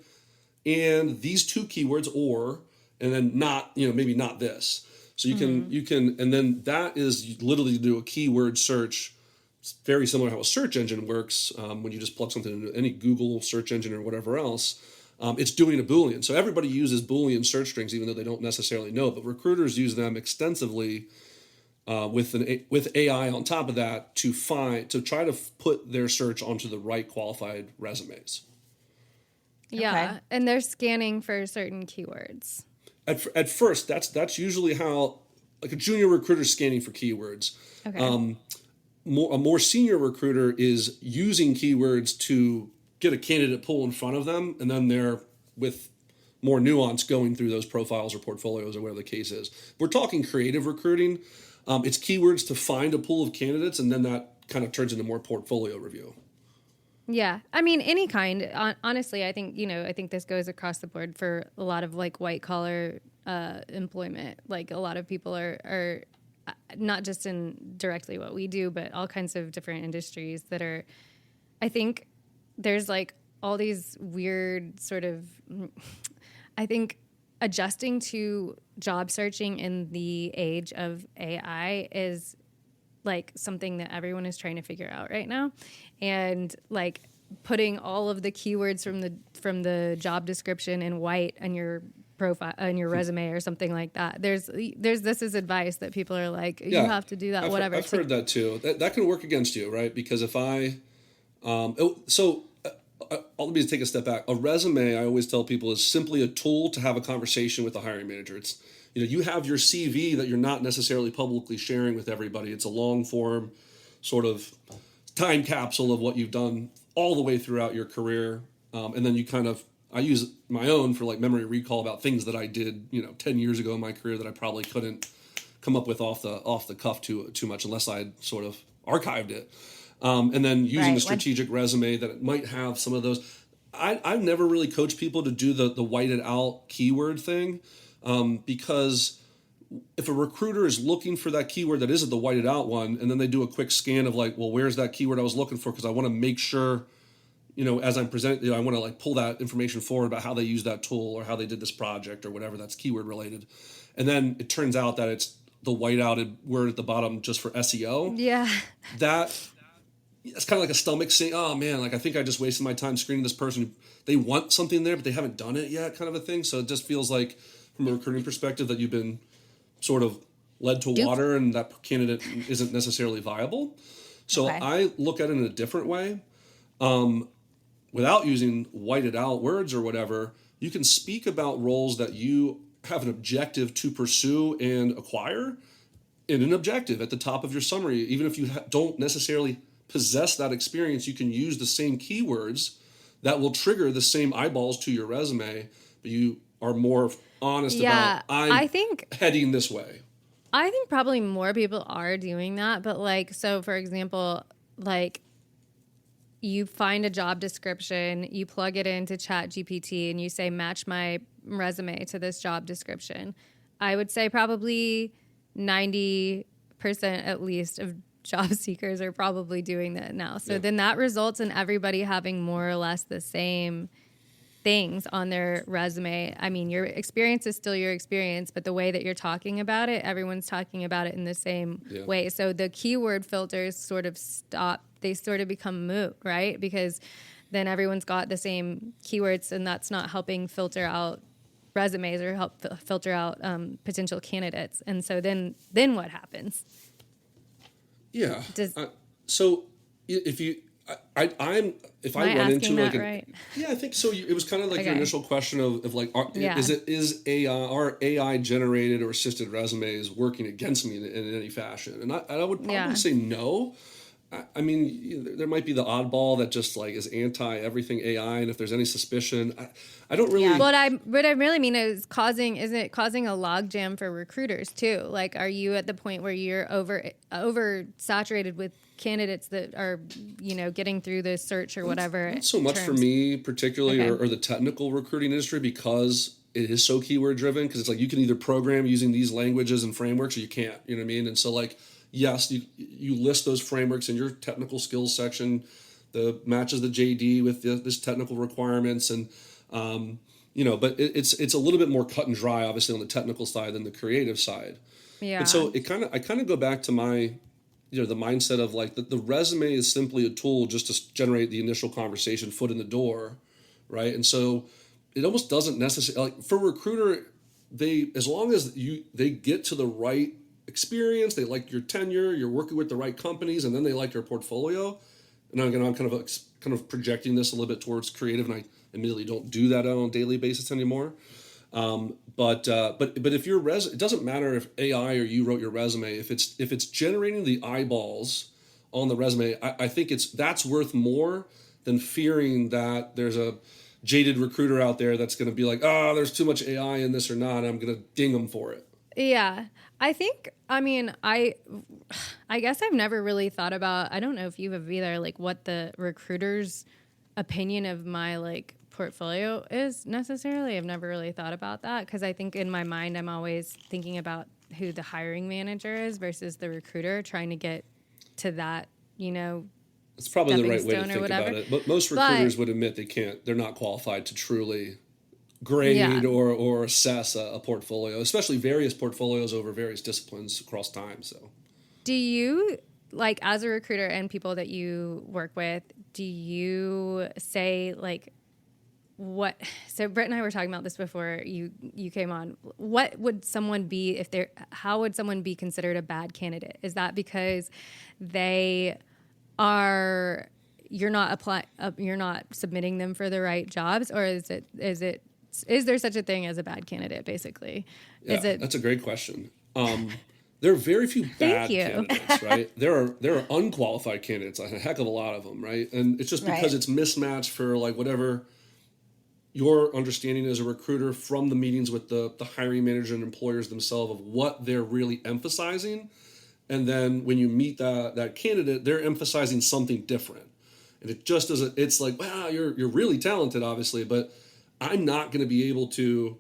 and these two keywords, or, and then not, maybe not this. So you can, and then that is literally do a keyword search. It's very similar to how a search engine works. When you just plug something into any Google search engine or whatever else, it's doing a Boolean. So everybody uses Boolean search strings, even though they don't necessarily know, but recruiters use them extensively with AI on top of that to try to put their search onto the right qualified resumes. Yeah, Okay. and they're scanning for certain keywords. At first, that's usually how, like, a junior recruiter scanning for keywords. Okay. A more senior recruiter is using keywords to get a candidate pool in front of them, and then they're, with more nuance, going through those profiles or portfolios or whatever the case is. We're talking creative recruiting. It's keywords to find a pool of candidates, and then that kind of turns into more portfolio review. Yeah, I mean, any kind. Honestly, I think this goes across the board for a lot of like white collar employment. Like a lot of people are not just in directly what we do, but all kinds of different industries that are. I think there's like all these weird sort of. I think adjusting to job searching in the age of AI is like something that everyone is trying to figure out right now, and like putting all of the keywords from the job description in white on your profile, on your resume or something like that. There's this is advice that people are like, you have to do that. I've heard that too. That can work against you, right? Because if let me take a step back. A resume, I always tell people, is simply a tool to have a conversation with the hiring manager. It's, you have your CV that you're not necessarily publicly sharing with everybody. It's a long form sort of time capsule of what you've done all the way throughout your career. And then I use my own for like memory recall about things that I did, 10 years ago in my career that I probably couldn't come up with off the cuff too much unless I had sort of archived it. And then using a strategic resume that might have some of those. I've never really coached people to do the whited out keyword thing, because if a recruiter is looking for that keyword that isn't the whited out one, and then they do a quick scan of like, well, where's that keyword I was looking for? Because I want to make sure, as I'm presenting, I want to like pull that information forward about how they use that tool or how they did this project or whatever that's keyword related. And then it turns out that it's the white-outed word at the bottom just for SEO. Yeah. It's kind of like a stomach saying, oh man, like I think I just wasted my time screening this person. They want something there, but they haven't done it yet, kind of a thing. So it just feels like, from a recruiting perspective, that you've been sort of led to water and that candidate isn't necessarily viable. So I look at it in a different way. Without using whited out words or whatever, you can speak about roles that you have an objective to pursue and acquire in an objective at the top of your summary. Even if you don't necessarily possess that experience, you can use the same keywords that will trigger the same eyeballs to your resume, but you are more honest about, I think heading this way. I think probably more people are doing that, but like, so for example, like you find a job description, you plug it into ChatGPT and you say, match my resume to this job description. I would say probably 90% at least of job seekers are probably doing that now. So then that results in everybody having more or less the same things on their resume. I mean, your experience is still your experience, but the way that you're talking about it, everyone's talking about it in the same way. So the keyword filters sort of stop. They sort of become moot, right? Because then everyone's got the same keywords, and that's not helping filter out resumes or help filter out potential candidates. And so then what happens? Yeah. So if you, I run into like, right? Yeah, I think so. It was kind of like your initial question of like, is AI generated or assisted resumes working against me in any fashion? And I would probably say no. I mean, there might be the oddball that just like is anti everything AI, and if there's any suspicion, I don't really. Yeah. What I really mean is isn't it causing a logjam for recruiters too? Like, are you at the point where you're over saturated with candidates that are, getting through the search or whatever? Not so much for me particularly, or the technical recruiting industry, because it is so keyword driven. Because it's like you can either program using these languages and frameworks, or you can't. You know what I mean? And so like, yes, you list those frameworks in your technical skills section, the matches the JD with this technical requirements, and but it's a little bit more cut and dry, obviously, on the technical side than the creative side. Yeah. And so I kind of go back to my, the mindset of like the resume is simply a tool just to generate the initial conversation, foot in the door, right? And so it almost doesn't necessarily, like for a recruiter, as long as they get to the right experience, they like your tenure, you're working with the right companies, and then they like your portfolio. And again, I'm kind of projecting this a little bit towards creative, and I admittedly don't do that on a daily basis anymore. But if your it doesn't matter if AI or you wrote your resume, if it's generating the eyeballs on the resume, I think that's worth more than fearing that there's a jaded recruiter out there that's going to be like, there's too much AI in this or not, and I'm going to ding them for it. Yeah. I guess I've never really thought about, I don't know if you have either, like what the recruiter's opinion of my like portfolio is necessarily. I've never really thought about that because I think in my mind I'm always thinking about who the hiring manager is versus the recruiter, trying to get to that, it's probably the right way to stepping stone or think whatever. about it. But most recruiters would admit they're not qualified to truly grade or assess a portfolio, especially various portfolios over various disciplines across time. So do you, like, as a recruiter and people that you work with, do you say like, so Brit and I were talking about this before you came on. What would someone be how would someone be considered a bad candidate? Is that because you're not submitting them for the right jobs, or is there such a thing as a bad candidate, basically? Yeah, that's a great question. There are very few bad candidates, right? There are unqualified candidates, a heck of a lot of them, right? And it's just because it's mismatched for like whatever your understanding as a recruiter from the meetings with the hiring manager and employers themselves of what they're really emphasizing. And then when you meet that candidate, they're emphasizing something different. And it just doesn't, it's like, wow, you're really talented, obviously, but I'm not going to be able to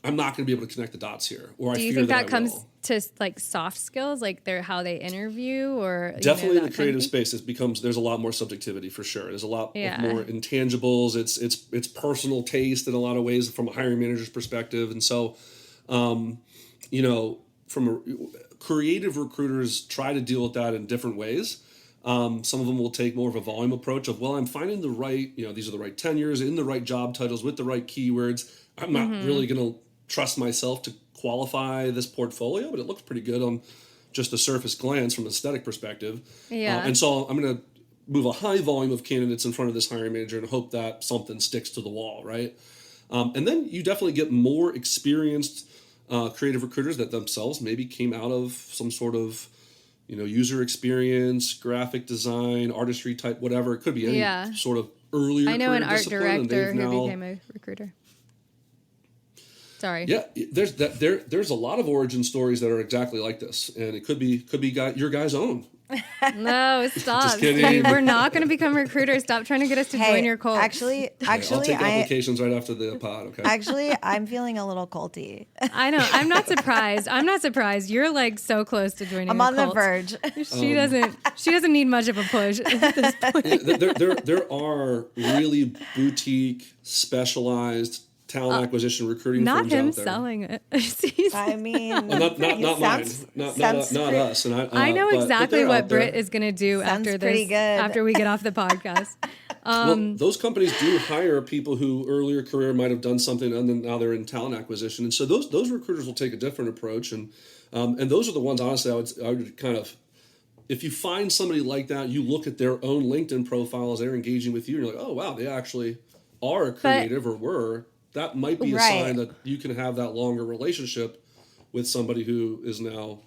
connect the dots here. Or do you think that comes to like soft skills, like how they interview, or definitely in the creative space, there's a lot more subjectivity for sure. There's a lot more intangibles. It's personal taste in a lot of ways from a hiring manager's perspective, and so, creative recruiters try to deal with that in different ways. Some of them will take more of a volume approach of, well, I'm finding the right, these are the right tenures in the right job titles with the right keywords. I'm not really going to trust myself to qualify this portfolio, but it looks pretty good on just a surface glance from an aesthetic perspective. Yeah. And so I'm going to move a high volume of candidates in front of this hiring manager and hope that something sticks to the wall, right? And then you definitely get more experienced creative recruiters that themselves maybe came out of some sort of user experience, graphic design, artistry type, whatever. It could be any sort of earlier. I know an art discipline, director who became a recruiter. Sorry. Yeah, there's a lot of origin stories that are exactly like this, and it could be your guy's own. No, stop. Just kidding. Steve, we're not going to become recruiters. Stop trying to get us to join your cult. Actually, I'll take applications right after the pod. Okay. Actually, I'm feeling a little culty. I know. I'm not surprised. You're like so close to joining. I'm on the verge. She doesn't need much of a push at this point. There are really boutique, specialized talent acquisition recruiting not firms him out there. selling it. I mean, not mine, not us. And I know exactly what Brit is going to do Sounds after pretty this. good. After we get off the podcast. Well, those companies do hire people who earlier career might have done something, and then now they're in talent acquisition. And so those recruiters will take a different approach, and those are the ones, honestly, I would kind of, if you find somebody like that, you look at their own LinkedIn profile as they're engaging with you, and you're like, oh wow, they actually are a creative or were. That might be a sign that you can have that longer relationship with somebody who is now,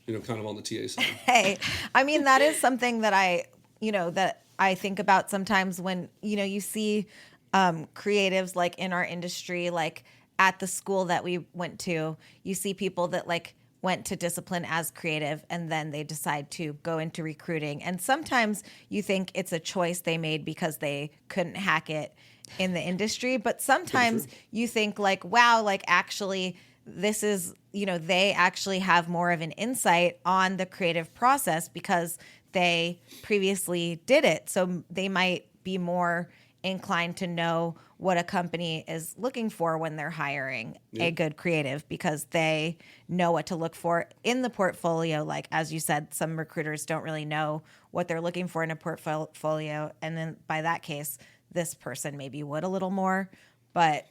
kind of on the TA side. Hey, I mean, that is something that I think about sometimes when, you see creatives like in our industry, like at the school that we went to, you see people that like went to discipline as creative and then they decide to go into recruiting. And sometimes you think it's a choice they made because they couldn't hack it in the industry. But sometimes you think like, wow, like actually this is, they actually have more of an insight on the creative process because they previously did it. So they might be more inclined to know what a company is looking for when they're hiring a good creative, because they know what to look for in the portfolio. Like, as you said, some recruiters don't really know what they're looking for in a portfolio. And then by that case, this person maybe would a little more, but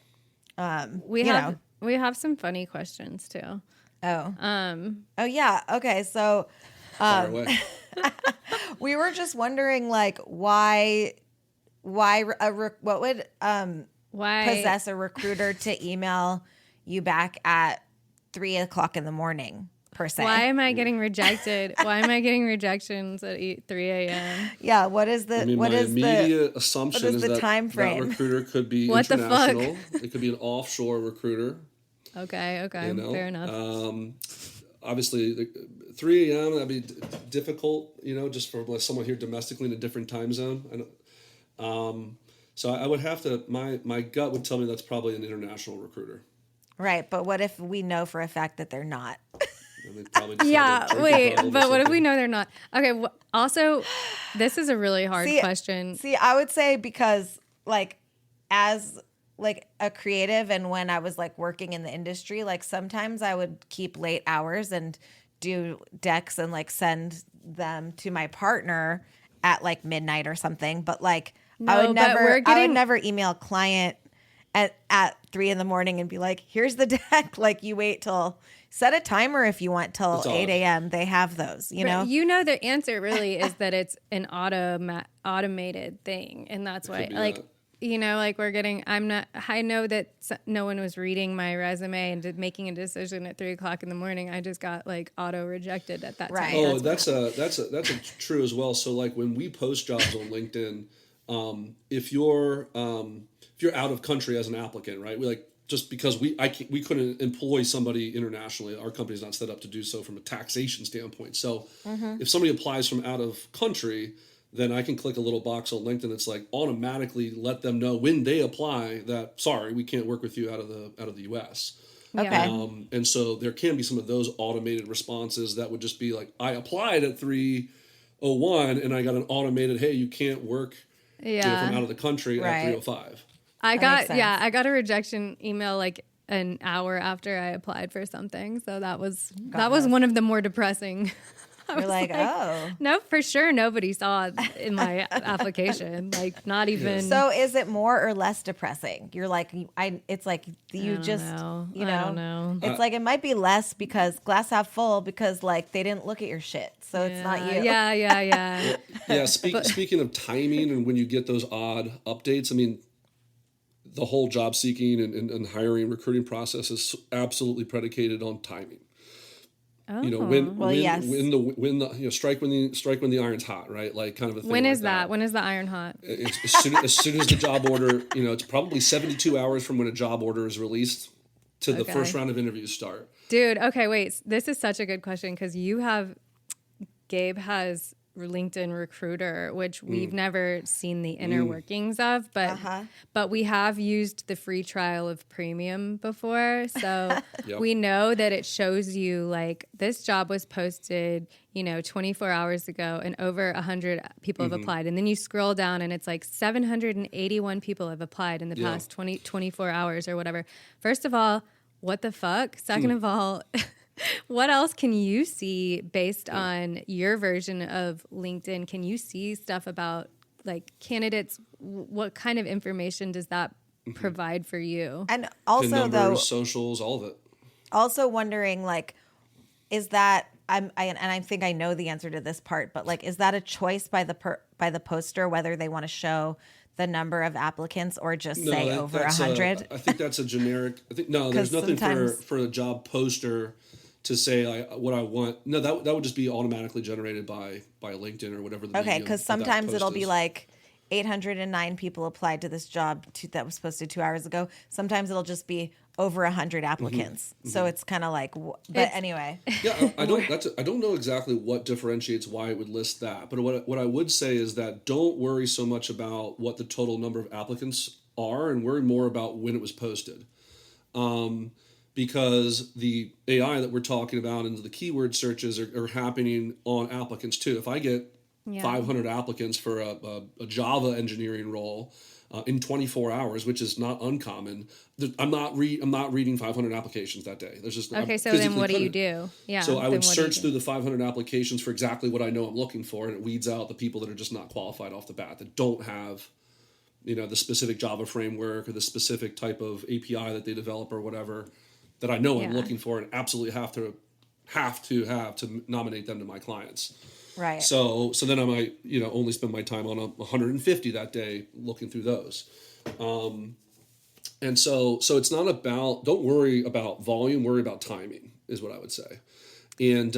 we have some funny questions too. Oh yeah. Okay. So, Fire away. we were just wondering, like, what would Why possess a recruiter to email you back at 3:00 in the morning, per se? Why am I getting rejected? Why am I getting rejections at 3 a.m.? Yeah. What is the, My immediate assumption is the that time frame? that recruiter could be What the fuck? international. It could be an offshore recruiter. Okay, fair enough. Obviously, 3 a.m. that'd be difficult, just for like someone here domestically in a different time zone. So I would have to. My gut would tell me that's probably an international recruiter. Right. But what if we know for a fact that they're not? And they'd probably just have a Yeah, drinking wait, problem or but what if we something. know they're not? Okay, also, this is a really hard question. See, I would say, because like, as like a creative, and when I was like working in the industry, like sometimes I would keep late hours and do decks and like send them to my partner at like midnight or something. But like I would never email a client at 3 a.m. and be like, here's the deck. Like, you wait till, set a timer if you want till It's 8 a.m. They have those, you know? The answer really is that it's an automated thing. And that's why, like, I know that no one was reading my resume and making a decision at 3:00 in the morning. I just got like auto rejected at that time. Oh, that's a true as well. So like when we post jobs on LinkedIn, if you're out of country as an applicant, right? We like, just because we couldn't employ somebody internationally, our company's not set up to do so from a taxation standpoint. So if somebody applies from out of country, then I can click a little box on LinkedIn that's like automatically let them know when they apply that, sorry, we can't work with you out of the US. Okay. And so there can be some of those automated responses that would just be like, I applied at 3:01 and I got an automated, hey, you can't work from out of the country at 3:05. I got a rejection email like an hour after I applied for something. So that was one of the more depressing. You're like, oh. No, for sure nobody saw in my application. Like, not even. So is it more or less depressing? You're like, it's like you just, know. you know. I don't know. It's like, it might be less because glass half full, because like they didn't look at your shit. So it's not you. Yeah. Yeah, speaking of timing and when you get those odd updates, I mean, the whole job seeking and hiring recruiting process is absolutely predicated on timing. Oh. When strike when the iron's hot, right? Like, kind of a thing. When is like that? When is the iron hot? It's as soon as the job order, it's probably 72 hours from when a job order is released to the first round of interviews start. Dude, okay, wait. This is such a good question because Gabe has LinkedIn Recruiter, which we've never seen the inner workings of, but we have used the free trial of Premium before. So we know that it shows you like this job was posted, 24 hours ago and over 100 people have applied. And then you scroll down and it's like 781 people have applied in the past 24 hours or whatever. First of all, what the fuck? Second of all, what else can you see based on your version of LinkedIn? Can you see stuff about like candidates? What kind of information does that provide for you? And also, PIN numbers, though, socials, all of it. Also wondering, like, is that I think I know the answer to this part, but like, is that a choice by the poster whether they want to show the number of applicants or just say over 100? I think that's a generic. There's nothing for a job poster to say what I want. No, that would just be automatically generated by LinkedIn or whatever the medium because that sometimes post it'll is. be like 809 people applied to this job that was posted 2 hours ago. Sometimes it'll just be over 100 applicants. So it's kind of like, anyway. Yeah, I don't know exactly what differentiates why it would list that, but what I would say is that don't worry so much about what the total number of applicants are, and worry more about when it was posted. because the AI that we're talking about and the keyword searches are happening on applicants too. If I get 500 applicants for a Java engineering role in 24 hours, which is not uncommon, I'm not reading 500 applications that day. There's just Okay, so then what do you do? Yeah. So I would search through the 500 applications for exactly what I know I'm looking for, and it weeds out the people that are just not qualified off the bat, that don't have, the specific Java framework or the specific type of API that they develop or whatever that I know I'm looking for, and absolutely have to nominate them to my clients. Right. So then I might, only spend my time on 150 that day looking through those. And so it's not about, don't worry about volume, worry about timing is what I would say. And,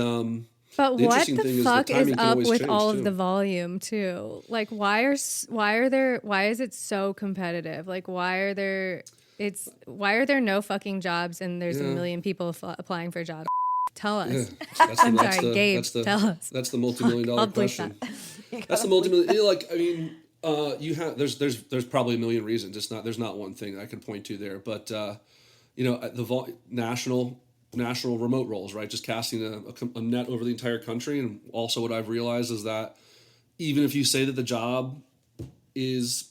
but what the fuck is up with all of too. the volume too? Like, why is it so competitive? Like, why are there no fucking jobs and there's a million people applying for jobs? Tell us. Yeah. Gabe, tell us. That's the multi-million-dollar question. That's the multi-million. There's probably a million reasons. There's not one thing I can point to there, but national remote roles, right? Just casting a net over the entire country. And also what I've realized is that even if you say that the job is,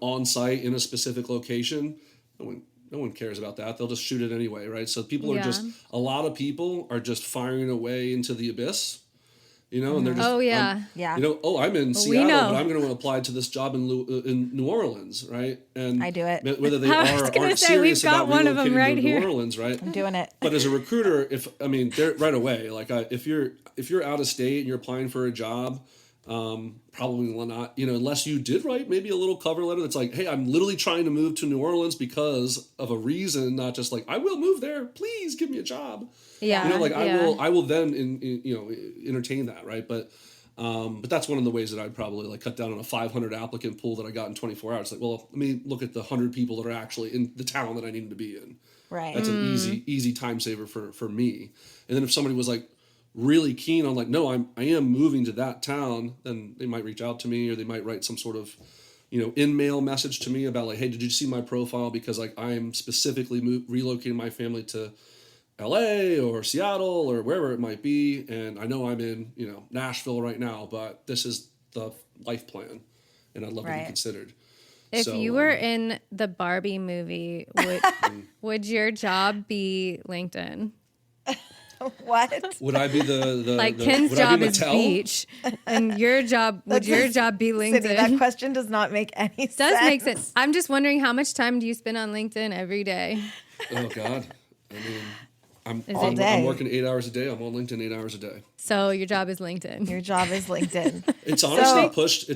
on site in a specific location, no one cares about that. They'll just shoot it anyway, right? So a lot of people are just firing away into the abyss, and they're just, I'm in Seattle, but I'm going to apply to this job in New Orleans, right? And I do it. Whether they aren't serious about relocating to New Orleans, right? I'm doing it. But as a recruiter, they're right away, like if you're out of state and you're applying for a job, probably not, unless you did write maybe a little cover letter that's like, hey, I'm literally trying to move to New Orleans because of a reason, not just like, I will move there, please give me a job. Yeah. I will then entertain that, right? But that's one of the ways that I'd probably like cut down on a 500 applicant pool that I got in 24 hours. Like, well, let me look at the 100 people that are actually in the town that I need to be in. Right. That's an easy time saver for me. And then if somebody was like really keen on like, no, I am moving to that town, then they might reach out to me, or they might write some sort of, in-mail message to me about like, hey, did you see my profile? Because like I'm specifically relocating my family to LA or Seattle or wherever it might be. And I know I'm in, Nashville right now, but this is the life plan and I'd love to be considered. If you were in the Barbie movie, would your job be LinkedIn? What? Would I be Ken's job is beach, and your job be LinkedIn? Sydney, that question does not make any sense. Does make sense. I'm just wondering, how much time do you spend on LinkedIn every day? Oh God, I'm working 8 hours a day. I'm on LinkedIn 8 hours a day. So your job is LinkedIn. Your job is LinkedIn. It's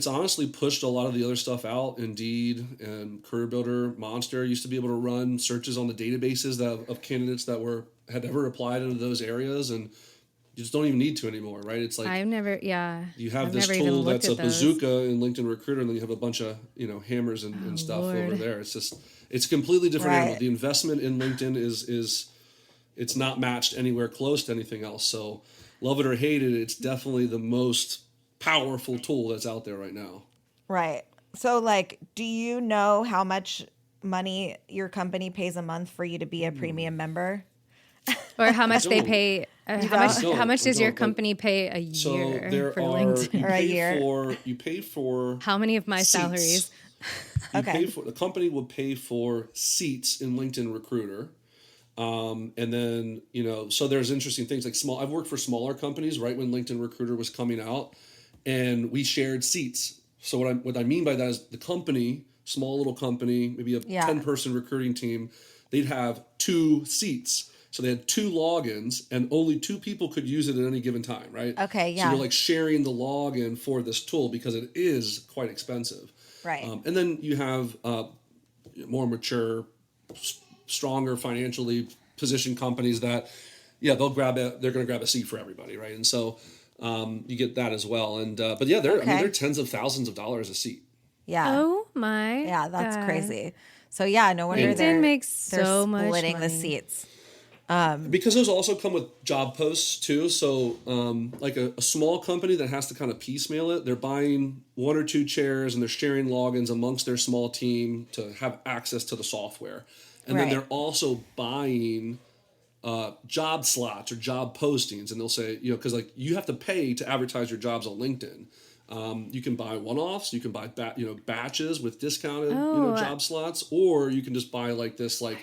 honestly pushed a lot of the other stuff out. Indeed and Career Builder, Monster used to be able to run searches on the databases of candidates that had ever applied into those areas, and you just don't even need to anymore, right? It's like you have this tool that's a bazooka in LinkedIn Recruiter, and then you have a bunch of hammers and stuff over there. It's a completely different animal. The investment in LinkedIn is it's not matched anywhere close to anything else. So love it or hate it, it's definitely the most powerful tool that's out there right now. Right. So like, do you know how much money your company pays a month for you to be a premium member? Or how much they pay? How much does your company pay a year for LinkedIn? Or a year? You pay for how many of my seats. salaries? The company will pay for seats in LinkedIn Recruiter. And then, so there's interesting things like I've worked for smaller companies right when LinkedIn Recruiter was coming out, and we shared seats. So what I mean by that is the company, small little company, maybe a 10-person recruiting team, they'd have 2 seats. So they had 2 logins, and only 2 people could use it at any given time, right? Okay, yeah. So you're like sharing the login for this tool because it is quite expensive. Right. And then you have more mature, stronger financially positioned companies that, they're going to grab a seat for everybody, right? And so you get that as well. And but they're tens of thousands of dollars a seat. Yeah. Oh my. Yeah, that's crazy. So no wonder LinkedIn makes they're so much splitting money. the seats. Because those also come with job posts too. So like a small company that has to kind of piecemeal it, they're buying 1 or 2 chairs and they're sharing logins amongst their small team to have access to the software. And then they're also buying job slots or job postings, and they'll say, you know, because like you have to pay to advertise your jobs on LinkedIn. You can buy one-offs, you can buy batches with discounted job slots, or you can just buy like this like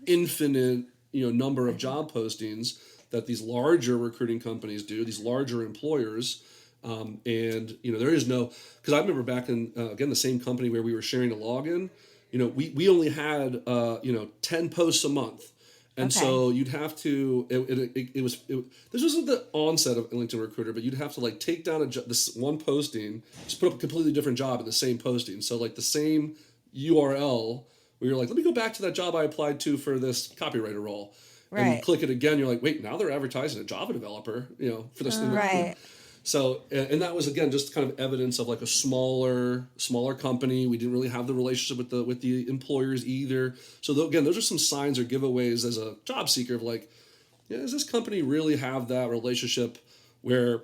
infinite number of job postings that these larger recruiting companies do, these larger employers. And there is no, because I remember back in again the same company where we were sharing a login, we only had 10 posts a month. And so you'd have to, this wasn't the onset of LinkedIn Recruiter, but you'd have to like take down this one posting, just put up a completely different job in the same posting. So like the same URL where you're like, let me go back to that job I applied to for this copywriter role. Right. And you click it again, you're like, wait, now they're advertising a Java developer, for this. Right. So, and that was, again, just kind of evidence of like a smaller company. We didn't really have the relationship with the employers either. So again, those are some signs or giveaways as a job seeker of like, does this company really have that relationship where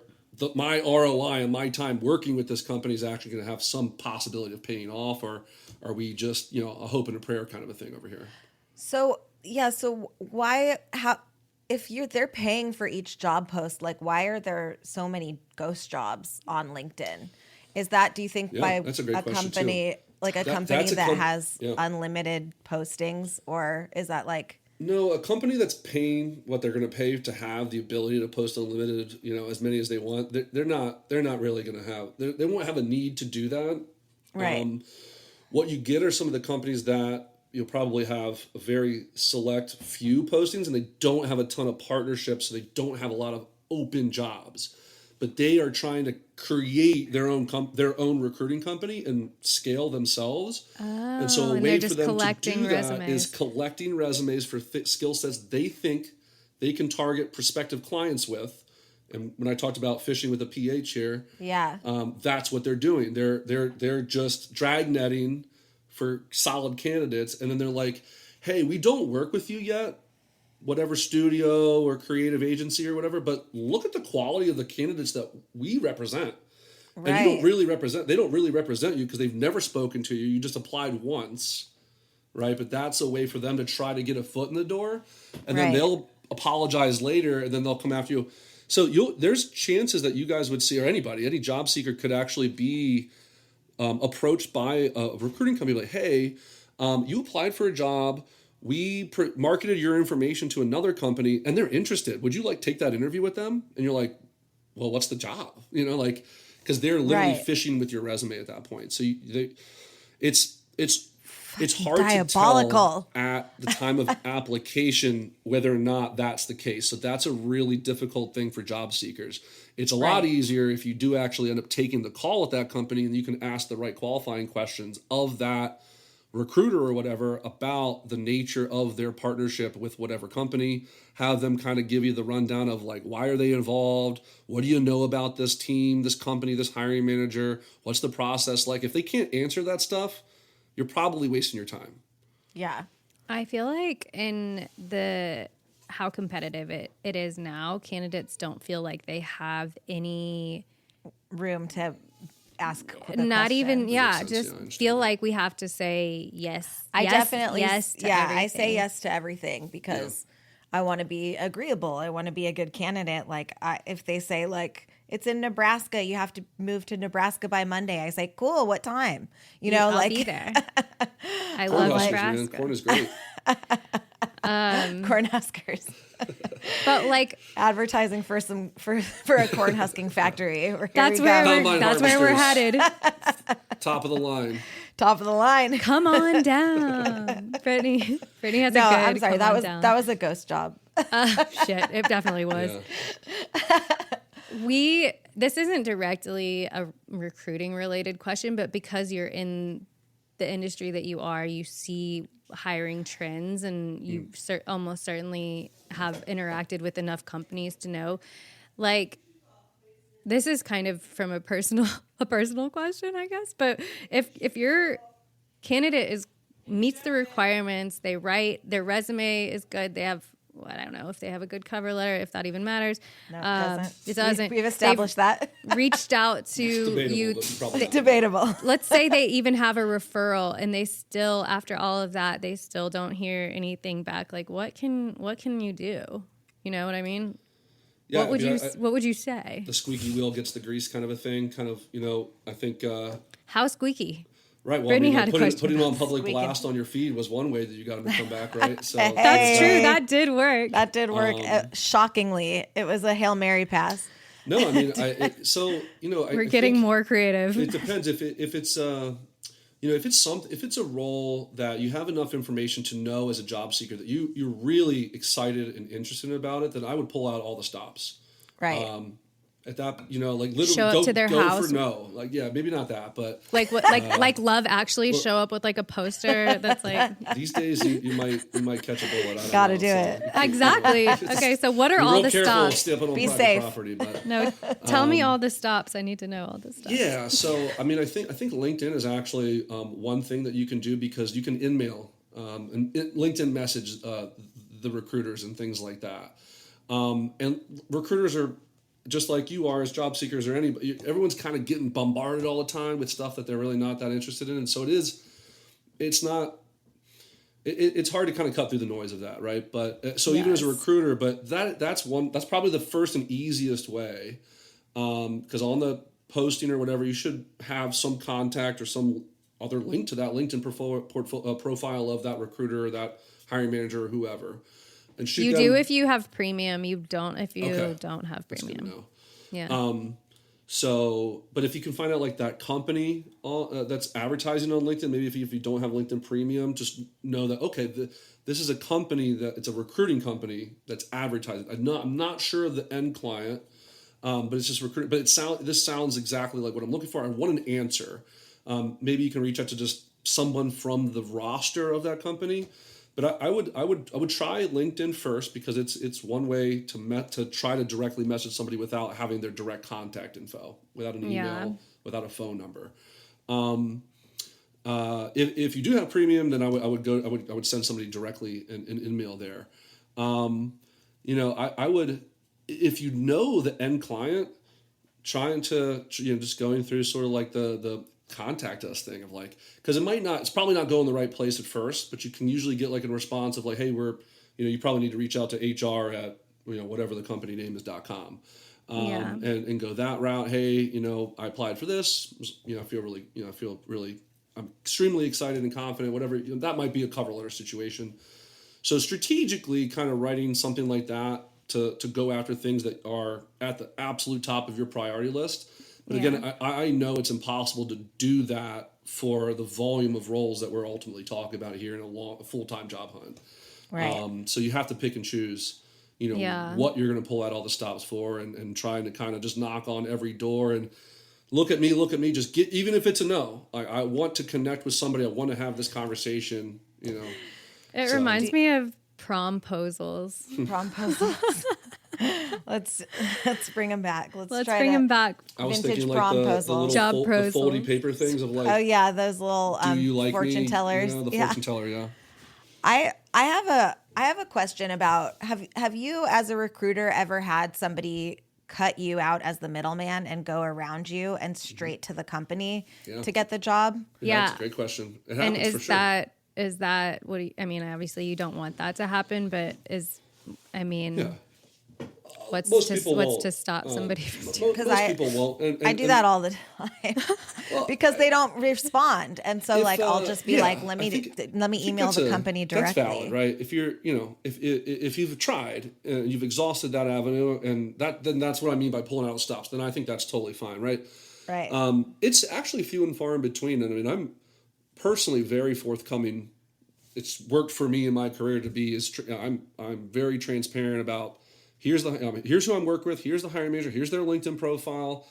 my ROI and my time working with this company is actually going to have some possibility of paying off, or are we just, a hope and a prayer kind of a thing over here? So, so if they're paying for each job post, like why are there so many ghost jobs on LinkedIn? Is that, do you think, by a company too. Like a company that has unlimited postings, or is that like? No, a company that's paying what they're going to pay to have the ability to post unlimited, as many as they want, they're not really going to have, they won't have a need to do that. Right. What you get are some of the companies that you'll probably have a very select few postings, and they don't have a ton of partnerships, so they don't have a lot of open jobs. But they are trying to create their own recruiting company and scale themselves. And so a way for them to do that is collecting resumes for skill sets they think they can target prospective clients with. And when I talked about fishing with a PH here, that's what they're doing. They're just dragnetting for solid candidates, and then they're like, hey, we don't work with you yet, whatever studio or creative agency or whatever, but look at the quality of the candidates that we represent. Right. And they don't really represent you because they've never spoken to you. You just applied once, right? But that's a way for them to try to get a foot in the door, and then they'll apologize later, and then they'll come after you. So there's chances that you guys would see, or any job seeker could actually be approached by a recruiting company like, hey, you applied for a job. We marketed your information to another company and they're interested. Would you like take that interview with them? And you're like, well, what's the job? Because they're literally fishing with your resume at that point. So it's hard diabolical to tell at the time of application whether or not that's the case. So that's a really difficult thing for job seekers. It's a lot easier if you do actually end up taking the call at that company and you can ask the right qualifying questions of that recruiter or whatever about the nature of their partnership with whatever company. Have them kind of give you the rundown of like, why are they involved? What do you know about this team, this company, this hiring manager? What's the process like? If they can't answer that stuff, you're probably wasting your time. Yeah. I feel like in how competitive it is now, candidates don't feel like they have any room to ask. Not even, feel like we have to say yes. I definitely, yes to everything. I say yes to everything because I want to be agreeable. I want to be a good candidate. Like if they say like, it's in Nebraska, you have to move to Nebraska by Monday. I say, cool, what time? I'll be there. I love Nebraska. Man. Corn is great. Cornhuskers. But like advertising for a corn husking factory. That's where we're headed. Top of the line. Top of the line. Come on down. Brittany has a good. I'm sorry. That was a ghost job. Shit, it definitely was. Yeah. This isn't directly a recruiting related question, but because you're in the industry that you are, you see hiring trends, and you almost certainly have interacted with enough companies to know. Like, this is kind of from a personal question, I guess. But if your candidate meets the requirements, they write, their resume is good, they have I don't know if they have a good cover letter, if that even matters. No, it doesn't. It doesn't. We've established that. Reached out to you. Debatable. Let's say they even have a referral and they still, after all of that, they still don't hear anything back. Like, what can you do? You know what I mean? Yeah, what would you say? The squeaky wheel gets the grease kind of a thing. Kind of, I think. How squeaky? Right. Well, Brittany had a question. Putting it on public blast on your feed was one way that you got them to come back, right? So That's true. That did work. That did work. Shockingly, it was a Hail Mary pass. No, I mean, we're getting more creative. It depends if it's if it's a role that you have enough information to know as a job seeker that you're really excited and interested about it, then I would pull out all the stops. Right. At that, like literally show up to their house. For no, like maybe not that, but like what, like Love Actually show up with like a poster that's like. These days you might catch a bullet. Gotta do it. Exactly. Okay, so what are all the stops? Be safe. Property, but, no, tell me all the stops. I need to know all the stops. Yeah, so I mean, I think LinkedIn is actually one thing that you can do because you can in-mail and LinkedIn message the recruiters and things like that, and recruiters are. Just like you are as job seekers or anybody, everyone's kind of getting bombarded all the time with stuff that they're really not that interested in. And so it's hard to kind of cut through the noise of that. Right. But so even as a recruiter, but that's probably the first and easiest way. Cause on the posting or whatever, you should have some contact or some other link to that LinkedIn profile of that recruiter or that hiring manager or whoever. And you do if you have premium. You don't if you don't have premium. That's good to know. Yeah. So, but if you can find out like that company that's advertising on LinkedIn, maybe if you don't have LinkedIn Premium, just know that this is a company it's a recruiting company that's advertising. I'm not sure of the end client, but it's just recruiting. But this sounds exactly like what I'm looking for. I want an answer. Maybe you can reach out to just someone from the roster of that company. But I would try LinkedIn first because it's one way to try to directly message somebody without having their direct contact info, without an email, without a phone number. If you do have premium, then I would send somebody directly an email there. I would, if you know the end client, trying to just going through sort of like the contact us thing of like, because it's probably not going the right place at first, but you can usually get like a response of like, hey, you probably need to reach out to HR at whatever the company name is .com, and go that route. Hey, I applied for this. I feel really I'm extremely excited and confident. Whatever that might be a cover letter situation. So strategically, kind of writing something like that to go after things that are at the absolute top of your priority list. But again, I know it's impossible to do that for the volume of roles that we're ultimately talking about here in a full-time job hunt. Right. So you have to pick and choose, what you're going to pull out all the stops for and trying to kind of just knock on every door and look at me, just get, even if it's a no. I want to connect with somebody. I want to have this conversation, It reminds me of promposals. Promposals. Let's bring them back. Let's bring them back. I was Vintage thinking like the little job the foldy paper things of like. Oh yeah, those little do you like fortune me? tellers. The fortune teller, yeah. I have a question about have you as a recruiter ever had somebody cut you out as the middleman and go around you and straight to the company to get the job? Yeah, That's a great question. It and happens for sure. Is that what? Obviously you don't want that to happen, but what's to stop somebody from doing? Because most people won't. I do that all the time because they don't respond, and so I'll just be like, let me email the company directly. That's valid, right? If you're, if you've tried, you've exhausted that avenue, and then that's what I mean by pulling out stops. Then I think that's totally fine, right? Right. It's actually few and far in between, and I'm personally very forthcoming. It's worked for me in my career to be I'm very transparent about. Here's who I'm working with. Here's the hiring manager. Here's their LinkedIn profile.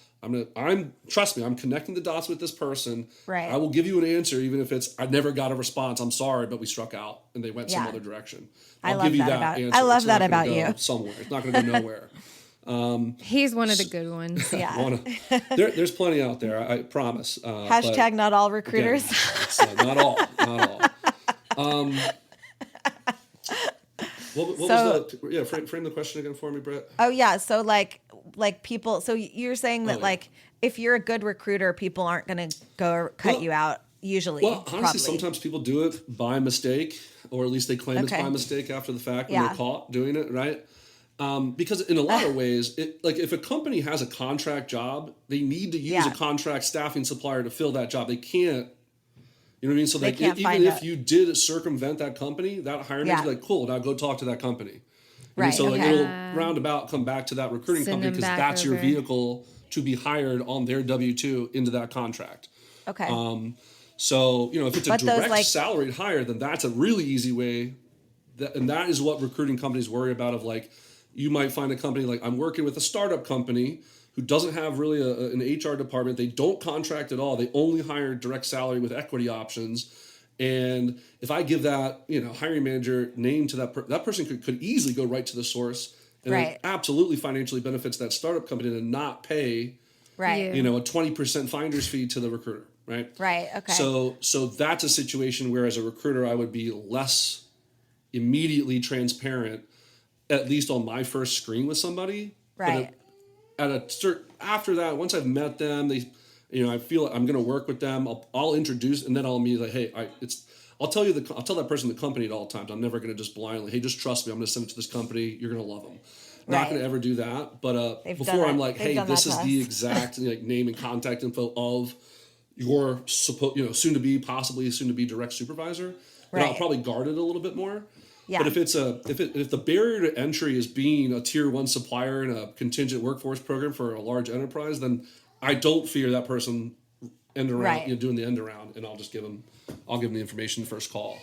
Trust me, I'm connecting the dots with this person. Right. I will give you an answer, even if I never got a response. I'm sorry, but we struck out and they went some other direction. I'll give you that answer. I love that about you. Somewhere. It's not going to go nowhere. He's one of the good ones. Yeah. There's plenty out there. I promise. Hashtag not all recruiters. Again, not all. What was frame the question again for me, Brett? Oh yeah, so like people. So you're saying that yeah. if you're a good recruiter, people aren't going to go cut you out usually. Well, honestly, probably. sometimes people do it by mistake, or at least they claim it's by mistake after the fact when they're caught doing it, right? Because in a lot of ways, if a company has a contract job, they need to use a contract staffing supplier to fill that job. They can't, you know what I mean? So like, even if you did circumvent that company, that hiring manager, like, cool, now go talk to that company. Right. So like it'll roundabout come back to that recruiting company because that's your vehicle to be hired on their W-2 into that contract. Okay. So, if it's a direct salaried hire, then that's a really easy way. And that is what recruiting companies worry about of like, you might find a company like I'm working with a startup company who doesn't have really an HR department. They don't contract at all. They only hire direct salary with equity options. And if I give that, hiring manager name to that person could easily go right to the source. And it absolutely financially benefits that startup company to not pay, a 20% finder's fee to the recruiter. Right. Right. Okay. So that's a situation where as a recruiter, I would be less immediately transparent, at least on my first screen with somebody. Right. But after that, once I've met them, I feel like I'm going to work with them. I'll introduce, and then I'll immediately, hey, I'll tell that person the company at all times. I'm never going to just blindly, hey, just trust me. I'm going to send it to this company. You're going to love them. Not going to ever do that. But before I'm like, hey, this is the exact name and contact info of your possibly soon to be direct supervisor, then I'll probably guard it a little bit more. Yeah. But if the barrier to entry is being a tier 1 supplier in a contingent workforce program for a large enterprise, then I don't fear that person doing the end around, and I'll give them the information first call.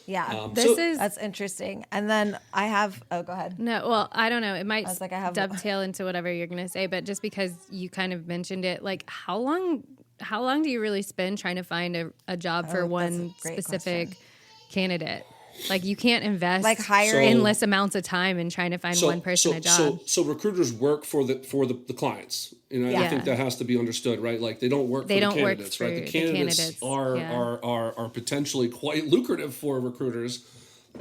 Yeah, that's interesting. And then I have. Oh, go ahead. No, well, I don't know. It might dovetail into whatever you're going to say, but just because you kind of mentioned it, like how long do you really spend trying to find a job for one specific candidate? Like you can't invest endless amounts of time in trying to find one person a job. So recruiters work for the clients. I think that has to be understood, right? Like they don't work for the candidates, right? The candidates are potentially quite lucrative for recruiters,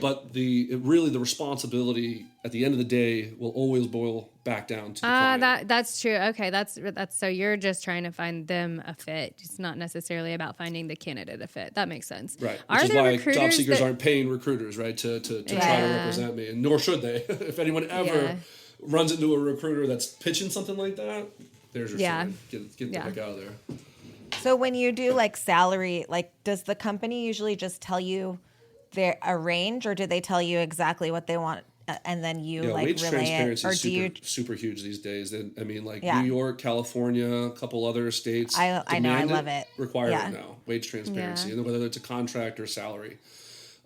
but the responsibility at the end of the day will always boil back down to the client. That's true. Okay, that's so you're just trying to find them a fit. It's not necessarily about finding the candidate a fit. That makes sense. Right. Which is why job seekers aren't paying recruiters, right, to try to represent me, and nor should they. If anyone ever runs into a recruiter that's pitching something like that, there's your sign. Get the heck out of there. So when you do salary, does the company usually just tell you a range, or do they tell you exactly what they want, and then you wage relay transparency it, or is super huge these days? And New York, California, a couple other states. I know, I love it. Require it now. Wage transparency, and whether it's a contract or salary.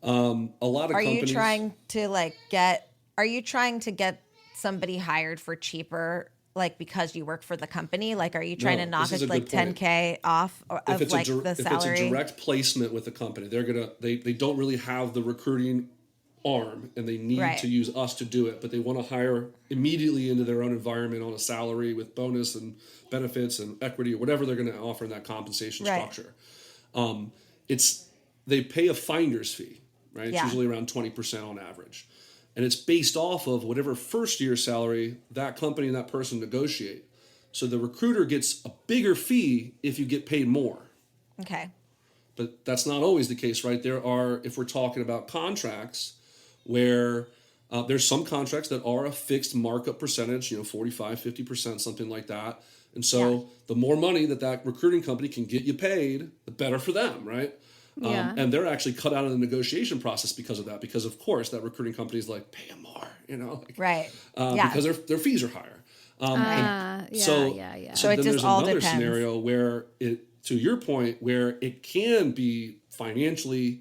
A lot of companies. Are you trying to get somebody hired for cheaper? Because you work for the company, are you trying to knock it $10K off of the salary? If it's a direct placement with the company, they don't really have the recruiting arm, and they need to use us to do it, but they want to hire immediately into their own environment on a salary with bonus and benefits and equity or whatever they're going to offer in that compensation structure. They pay a finder's fee, right? It's usually around 20% on average. And it's based off of whatever first year salary that company and that person negotiate. So the recruiter gets a bigger fee if you get paid more. Okay. But that's not always the case, right? If we're talking about contracts, where there's some contracts that are a fixed markup percentage, 45, 50%, something like that. And so the more money that recruiting company can get you paid, the better for them, right? And they're actually cut out of the negotiation process because of that. Because of course that recruiting company is like, pay them more, because their fees are higher. So it just all depends. Scenario where to your point, where it can be financially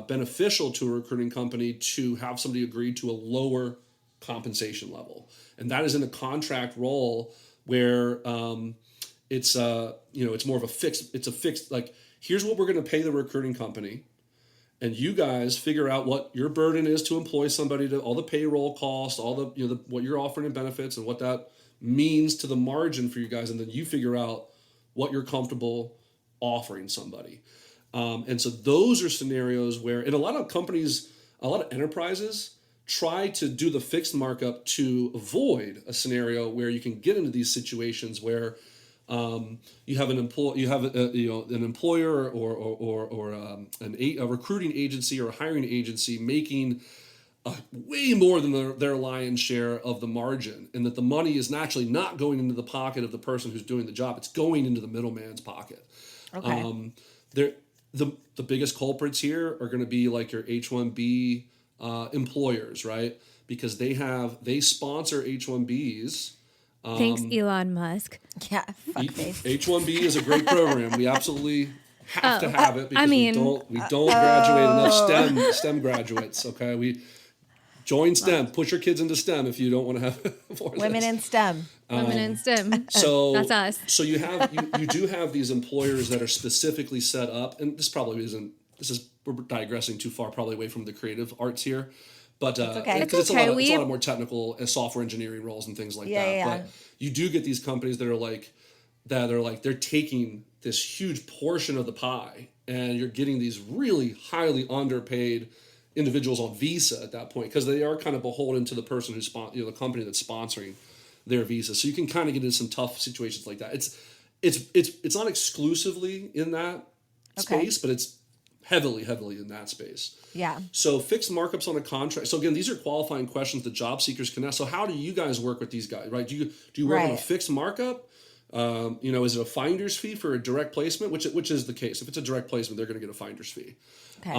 beneficial to a recruiting company to have somebody agree to a lower compensation level, and that is in a contract role where it's more of a fixed. It's a fixed here's what we're going to pay the recruiting company, and you guys figure out what your burden is to employ somebody, to all the payroll costs, all the what you're offering in benefits, and what that means to the margin for you guys, and then you figure out what you're comfortable offering somebody. And so those are scenarios where, in a lot of companies, a lot of enterprises, try to do the fixed markup to avoid a scenario where you can get into these situations where you have an employer or a recruiting agency or a hiring agency making way more than their lion's share of the margin, and that the money is naturally not going into the pocket of the person who's doing the job. It's going into the middleman's pocket. Okay. The biggest culprits here are going to be like your H-1B employers, right? Because they sponsor H-1Bs. Thanks, Elon Musk. Yeah. Fuckface. H-1B is a great program. We absolutely have to have it because we don't graduate enough STEM graduates. Okay, we join STEM. Push your kids into STEM if you don't want to have women in STEM. Women in STEM. So that's us. So you do have these employers that are specifically set up, and we're digressing too far, probably away from the creative arts here. But okay. It's a lot of more technical software engineering roles and things like that. Yeah. But you do get these companies that are they're taking this huge portion of the pie, and you're getting these really highly underpaid individuals on visa at that point, because they are kind of beholden to the person who's the company that's sponsoring their visa. So you can kind of get into some tough situations like that. It's not exclusively in that space, but it's heavily in that space. Yeah. So fixed markups on a contract. So again, these are qualifying questions that job seekers can ask. So how do you guys work with these guys, right? Do you work on a fixed markup? Is it a finder's fee for a direct placement? Which is the case. If it's a direct placement, they're going to get a finder's fee. Okay.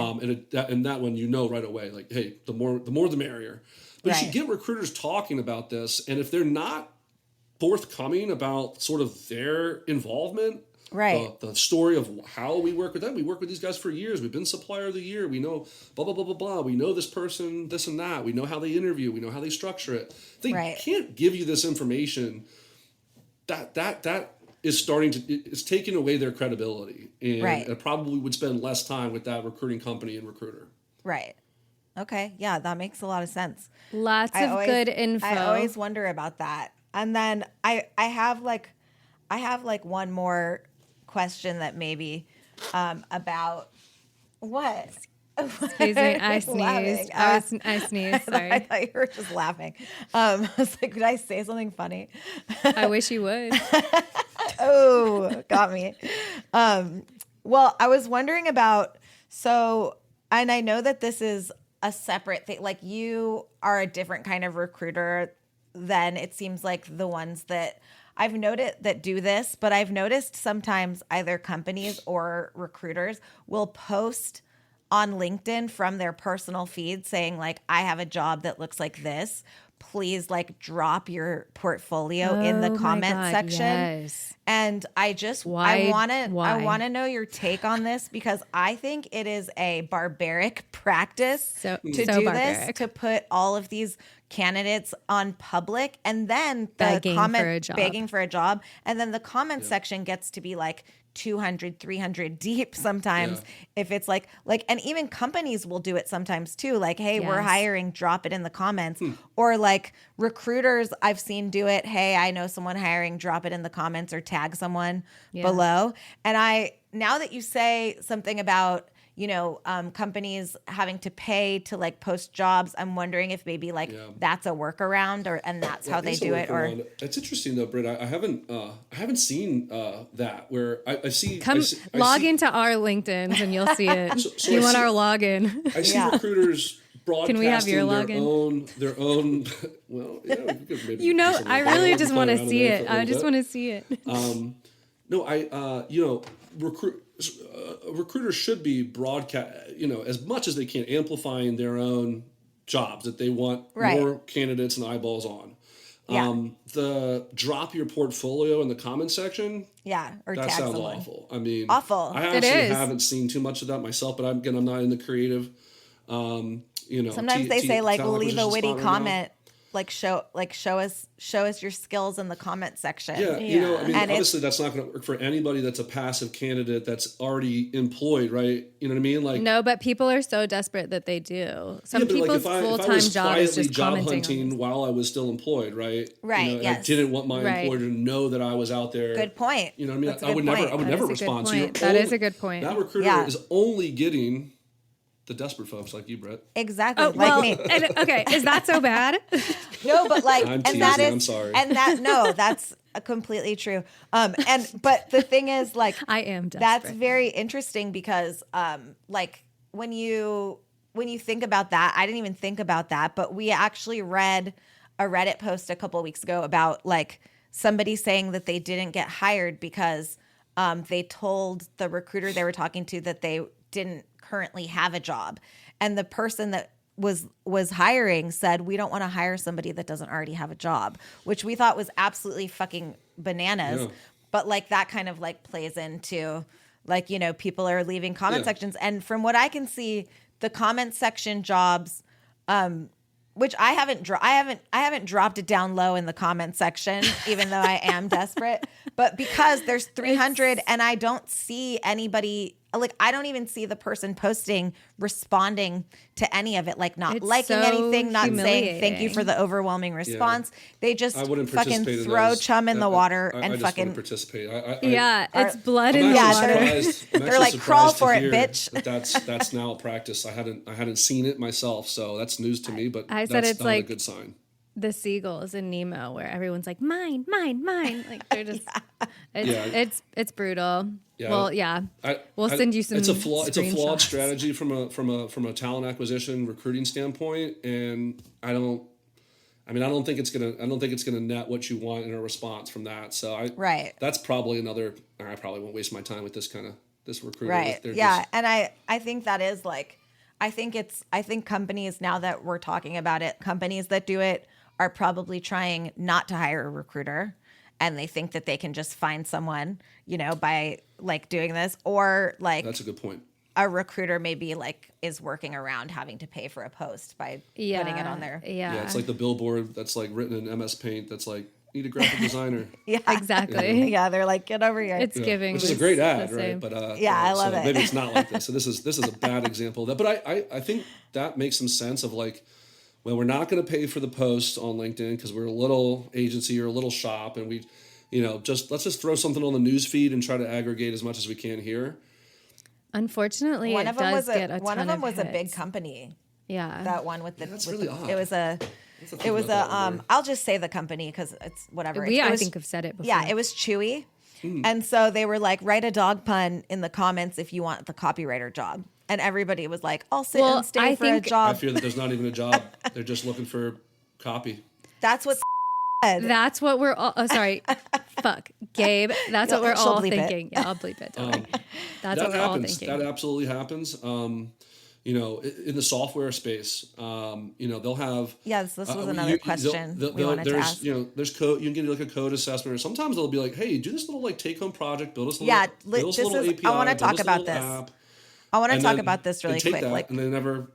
And that one, right away, like, hey, the more the merrier. But you should get recruiters talking about this, and if they're not forthcoming about sort of their involvement, the story of how we work with them. We work with these guys for years. We've been supplier of the year. We know blah, blah, blah, blah, blah. We know this person, this and that. We know how they interview. We know how they structure it. They can't give you this information. That is it's taking away their credibility. And it probably would spend less time with that recruiting company and recruiter. Right. Okay. Yeah, that makes a lot of sense. Lots of good info. I always wonder about that. And then I have one more question that maybe about what? Excuse me, I sneezed. I sneezed. Sorry. I thought you were just laughing. I was like, did I say something funny? I wish you would. Oh, got me. Well, I was wondering about, and I know that this is a separate thing. Like, you are a different kind of recruiter than it seems like the ones that I've noted that do this, but I've noticed sometimes either companies or recruiters will post on LinkedIn from their personal feed saying, like, I have a job that looks like this. Please, like, drop your portfolio in the comment section. Yes. And I want to know your take on this, because I think it is a barbaric practice to do barbaric. This, to put all of these candidates on public, and then begging for a job, and then the comment section gets to be like 200, 300 deep sometimes. If it's like, and even companies will do it sometimes too. Like, hey, we're hiring, drop it in the comments. Or like recruiters I've seen do it. Hey, I know someone hiring, drop it in the comments or tag someone below. And now that you say something about, companies having to pay to like post jobs, I'm wondering if maybe that's a workaround, and that's how they do it. Or it's interesting though, Brit. I haven't seen that where I see. Log into our LinkedIn's and you'll see it. So you want our login? I see recruiters broadcasting Can we have your login? their own. Well, we could maybe I really just want to see it. I just want to see it. Recruiters should be broadcast, as much as they can, amplifying their own jobs that they want more candidates and eyeballs on. The drop your portfolio in the comment section. Or that tag sounds someone. awful. I mean, awful. I actually haven't seen too much of that myself, but I'm not in the creative. Sometimes they say like leave a witty comment. Like show us your skills in the comment section. Obviously that's not going to work for anybody that's a passive candidate that's already employed, right? You know what I mean? Like, no, but people are so desperate that they do. Some people's full-time job is just job commenting hunting while I was still employed, right? Right. I didn't want my employer to know that I was out there. Good point. You know what I mean? I would never respond to you. That is a good point. That recruiter is only getting the desperate folks like you, Brit. Exactly. Oh, like well, me. okay. Is that so bad? No, but like, I'm and teasing, that is, I'm sorry. and that, no, that's completely true. But the thing is, like, I am desperate. that's very interesting because, like, when you think about that, I didn't even think about that, but we actually read a Reddit post a couple of weeks ago about like somebody saying that they didn't get hired because they told the recruiter they were talking to that they didn't currently have a job, and the person that was hiring said, we don't want to hire somebody that doesn't already have a job, which we thought was absolutely fucking bananas. Yeah. But like that kind of like plays into like, you know, people are leaving comment Yeah. sections, and from what I can see, the comment section jobs, which I haven't dropped it down low in the comment section, even though I am desperate. But because there's 300 and I don't see anybody, like I don't even see the person posting responding to any of it, like not It's liking so anything, not saying thank you humiliating. for the overwhelming response. They just I wouldn't fucking participate in throw those. chum in the water I and just fucking wouldn't participate. Yeah, it's blood I'm in the actually water. surprised. I'm They're actually like, crawl surprised to for it, hear bitch. That's now a practice. I hadn't seen it myself, so that's news to me. But I said that's it's not like a good sign. the seagulls in Nemo, where everyone's like, mine, mine, mine. Like they're just, Yeah. it's brutal. Yeah. Well, yeah, we'll send you some. It's a flawed screenshots. strategy from a talent acquisition recruiting standpoint, and I don't think it's gonna net what you want in a response from that. So Right. That's probably another. I probably won't waste my time with this recruiter. Right. They're Yeah. just- And I think that is like, I think companies, now that we're talking about it, companies that do it are probably trying not to hire a recruiter, and they think that they can just find someone, you know, by like doing this, or like that's a good point. a recruiter maybe like is working around having to pay for a post by putting it on there. Yeah, Yeah, it's like the billboard that's like written in MS Paint. That's like, need a graphic designer. Yeah. exactly. Yeah. They're like, get over here. It's giving, which is a this- great the ad, right? same. But Yeah, I love it. Maybe it's not like this. So this is a bad example of that. But I think that makes some sense of like, well, we're not going to pay for the post on LinkedIn because we're a little agency or a little shop, and we, you know, let's just throw something on the news feed and try to aggregate as much as we can here. Unfortunately, One it of them does was get a a one ton of them was a big hits. company. Yeah, That one with the that's with really the- odd. it was a I'll just say the company because it's whatever. we It I was- think have said it before. Yeah, it was Chewy. And so they were like, write a dog pun in the comments if you want the copywriter job. And everybody was like, I'll sit Well, and stay I for a think- I job. fear that there's not even a job. They're just looking for copy. That's what said. That's what we're all. Oh, sorry, fuck, Gabe. That's what we're She'll all bleep it. thinking. Yeah, I'll bleep it. Don't worry. That's That what we're all happens. thinking. That absolutely happens. You know, in the software space, you know, they'll have. Yes, this was another question we wanted to there's, ask. You know, there's code. You can get like a code assessment, or sometimes they'll be like, "Hey, do this little like take-home project. Build us a little, Yeah, build us a this little is- I API. wanna build talk us a about little this. app." I want to And talk then about this really they take quick. that, Like, and they never.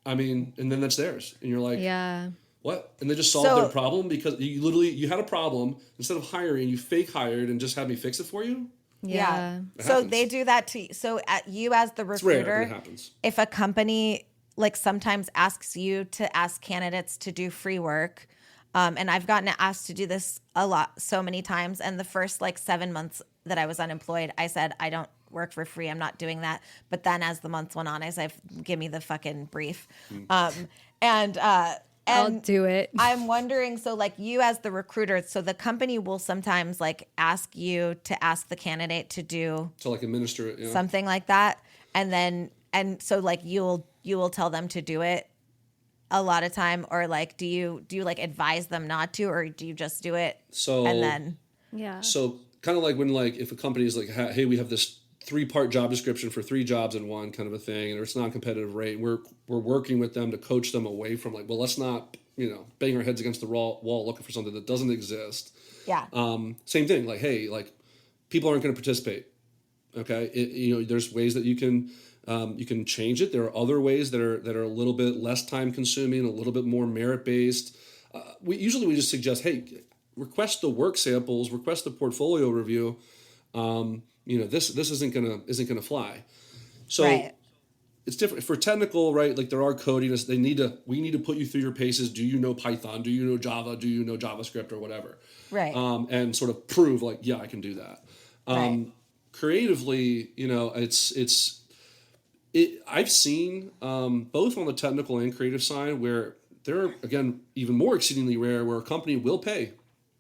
I mean, and then that's theirs, and you're like, Yeah. what? And they just solved So- their problem because you had a problem. Instead of hiring, you fake hired and just had me fix it for you. Yeah. It So happens. they do that to you. So at you as the It's rare, recruiter, but it happens. if a company like sometimes asks you to ask candidates to do free work, and I've gotten asked to do this a lot, so many times. And the first like 7 months that I was unemployed, I said, I don't work for free. I'm not doing that. But then as the months went on, I said, give me the fucking brief. And I'll do it. I'm wondering, so like you as the recruiter, so the company will sometimes like ask you to ask the candidate to do To like administer it. Yeah. something like that, and so like you will tell them to do it a lot of time, or like do you like advise them not to, or do you just do it So and then Yeah. So kind of like when like if a company is like, hey, we have this 3-part job description for 3 jobs in one kind of a thing, and it's non-competitive rate. We're working with them to coach them away from like, well, let's not, you know, bang our heads against the wall looking for something that doesn't exist. yeah Same thing. Like, hey, like people aren't going to participate. Okay, you know, there's ways that you can change it. There are other ways that are a little bit less time consuming, a little bit more merit based. We just suggest, hey, request the work samples, request the portfolio review. You know, this isn't gonna fly. So right it's different for technical, right? Like there are coding. We need to put you through your paces. Do you know Python? Do you know Java? Do you know JavaScript or whatever? right And sort of prove like, yeah, I can do that. right Creatively, you know, it's I've seen both on the technical and creative side where they're, again, even more exceedingly rare where a company will pay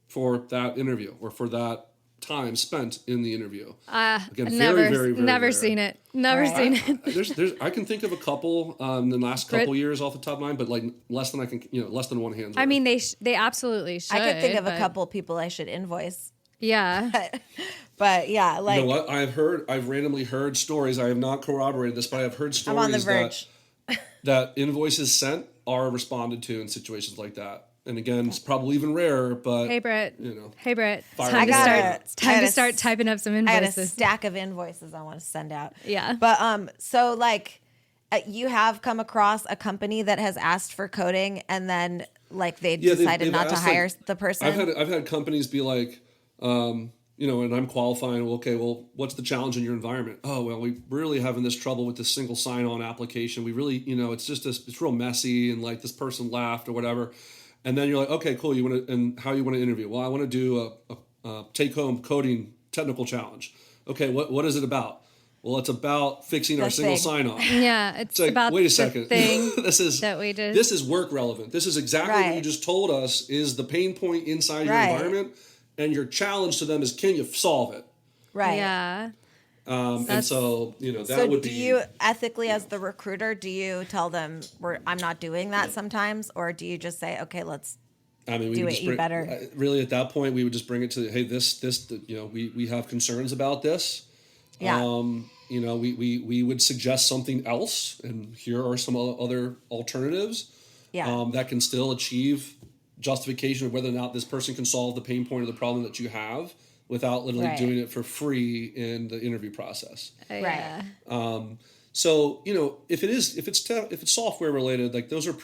for that interview or for that time spent in the interview. Again, very never rare. seen it. Never seen it. I can think of a couple in the last couple years off the top of mind, but like less than less than one hand's worth. I mean, they absolutely should. I could think of a couple people I should invoice. Yeah. But yeah, like, you know what? I've randomly heard stories. I have not corroborated this, but I've heard stories I'm on the verge. that invoices sent are responded to in situations like that. And again, it's probably even rarer, but Hey, Brit. Hey, Brit. It's time to start typing up some I had a invoices. stack of invoices I want to send out. Yeah. But so like you have come across a company that has asked for coding and then like they decided they've not to asked, hire the person. I've had companies be like, and I'm qualifying. Well, okay, well, what's the challenge in your environment? Oh, well, we're really having this trouble with this single sign-on application. We really, it's just it's real messy, and like this person laughed or whatever. And then you're like, okay, cool. And how you want to interview? Well, I want to do a take-home coding technical challenge. Okay, what is it about? Well, it's about fixing our single sign-on. Yeah, it's like, about wait a second. Thing this is that we did. This is work relevant. This is exactly what you just told us is the pain point inside your environment, and your challenge to them is, can you solve it? Right. Yeah. And so that so would be. Do you ethically, as the recruiter, do you tell them I'm not doing that sometimes, or do you just say, okay, let's do it? You better. Really, at that point, we would just bring it to, hey, this, we have concerns about this. Yeah. We would suggest something else, and here are some other alternatives. Yeah. That can still achieve justification of whether or not this person can solve the pain point of the problem that you have without literally doing it for free in the interview process. Right. So, if it's software related, like those are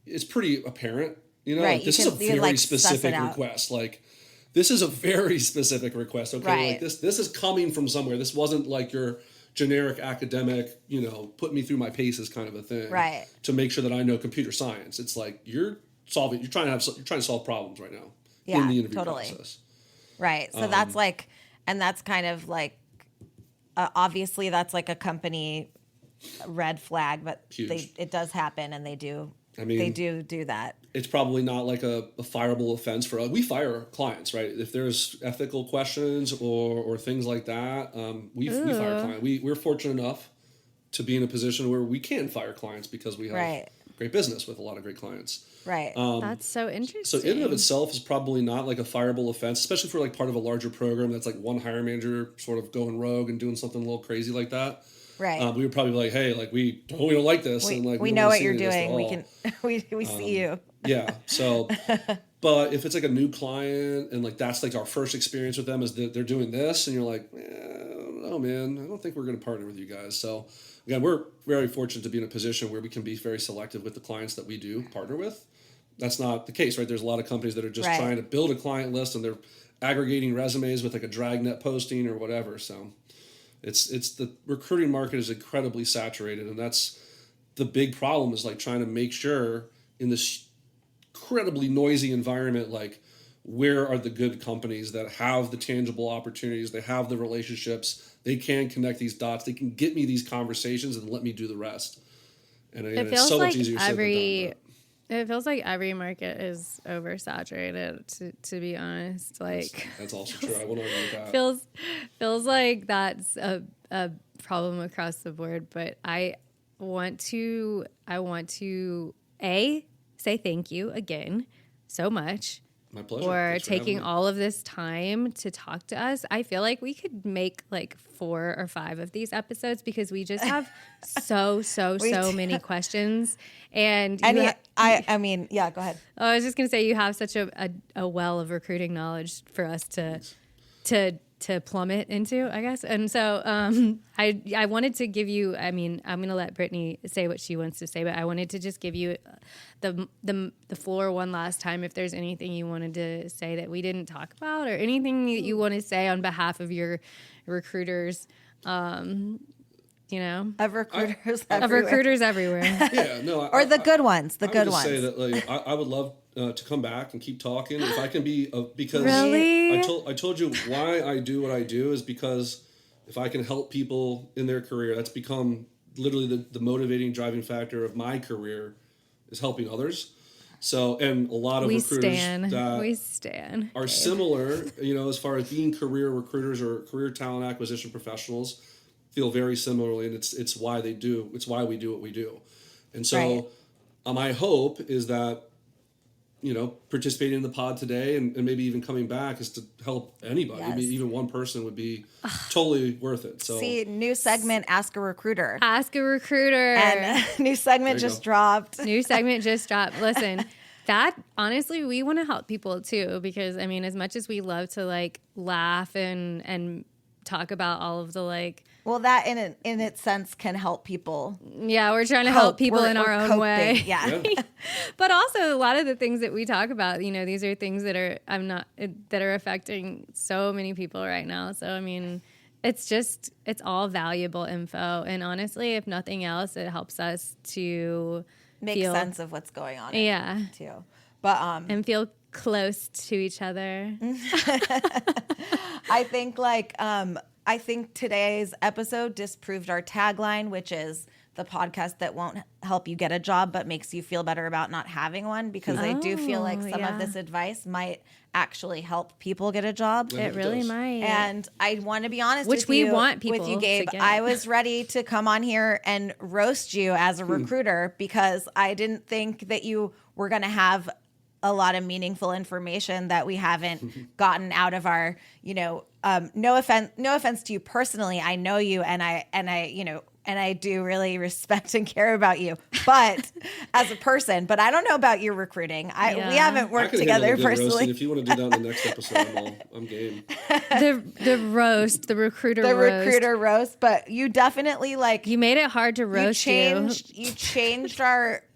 it's pretty apparent, Right. This is a very specific request. Like, this is a very specific request. Okay. Right. Like this is coming from somewhere. This wasn't like your generic academic, put me through my paces kind of a thing. Right. To make sure that I know computer science. It's like you're trying to solve problems right now in the interview process. Right. So that's like, and that's kind of like, obviously that's like a company red flag, but it does happen, and they do that. It's probably not like a fireable offense for us. We fire clients, right? If there's ethical questions or things like that, we fire clients. We're fortunate enough to be in a position where we can fire clients because we have great business with a lot of great clients. Right. That's so interesting. So in and of itself is probably not like a fireable offense, especially for like part of a larger program that's like one hiring manager sort of going rogue and doing something a little crazy like that. Right. We would probably be like, hey, like we don't like this, and like we know what you're doing. We see you. Yeah. So, but if it's like a new client and like that's like our first experience with them is that they're doing this, and you're like, I don't know, man, I don't think we're going to partner with you guys. So again, we're very fortunate to be in a position where we can be very selective with the clients that we do partner with. That's not the case, right? There's a lot of companies that are just trying to build a client list, and they're aggregating resumes with like a dragnet posting or whatever. So it's the recruiting market is incredibly saturated, and that's the big problem is like trying to make sure in this incredibly noisy environment, like where are the good companies that have the tangible opportunities, they have the relationships, they can connect these dots, they can get me these conversations and let me do the rest. And again, it's so much easier said than done. It feels like every market is oversaturated, to be honest. Like that's also true. I won't argue with that. Feels like that's a problem across the board. But I want to say thank you again so much. My pleasure. For taking all of this time to talk to us. I feel like we could make like 4 or 5 of these episodes because we just have so many questions. And I mean, yeah, go ahead. I was just gonna say you have such a well of recruiting knowledge for us to plummet into, I guess. And so I wanted to give you, I mean, I'm going to let Brittany say what she wants to say, but I wanted to just give you the floor one last time if there's anything you wanted to say that we didn't talk about or anything that you want to say on behalf of your recruiters, Of recruiters everywhere. Yeah, no. Or the good ones, the good ones. I would just say that I would love to come back and keep talking if I can be because really? I told you why I do what I do is because if I can help people in their career, that's become literally the motivating driving factor of my career is helping others. So, and a lot of recruiters that are similar, as far as being career recruiters or career talent acquisition professionals, feel very similarly, and it's why we do what we do. And so my hope is that, participating in the pod today and maybe even coming back is to help anybody. Yes. I mean, even one person would be totally worth it. So see, new segment, Ask a Recruiter. Ask a Recruiter. And new segment just dropped. New segment just dropped. Listen, that honestly, we want to help people too, because I mean, as much as we love to like laugh and talk about all of the like, well, that in its sense can help people. Yeah, we're trying to help people in our own coping. way. Yeah. But also a lot of the things that we talk about, these are things that are affecting so many people right now. So I mean, it's all valuable info, and honestly, if nothing else, it helps us to make sense of what's going on. Yeah. Too. But and feel close to each other. I think today's episode disproved our tagline, which is the podcast that won't help you get a job, but makes you feel better about not having one, because I do feel like some of this advice might actually help people get a job. Yeah, it really might. And I want to be honest with you, want people with you, Gabe. to get. I was ready to come on here and roast you as a recruiter because I didn't think that you were going to have a lot of meaningful information that we haven't gotten out of our, no offense to you personally. I know you and I do really respect and care about you, but as a person, but I don't know about your recruiting. We haven't worked together personally. If you want to do that in the next episode, I'm game. The roast, the recruiter roast, but you definitely you made it hard to roast.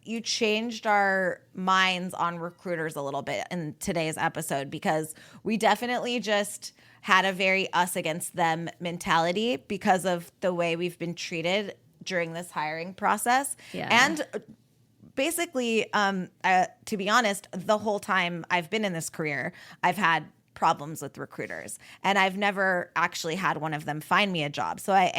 You changed our minds on recruiters a little bit in today's episode, because we definitely just had a very us against them mentality because of the way we've been treated during this hiring process. Yeah. And basically, to be honest, the whole time I've been in this career, I've had problems with recruiters, and I've never actually had one of them find me a job. So I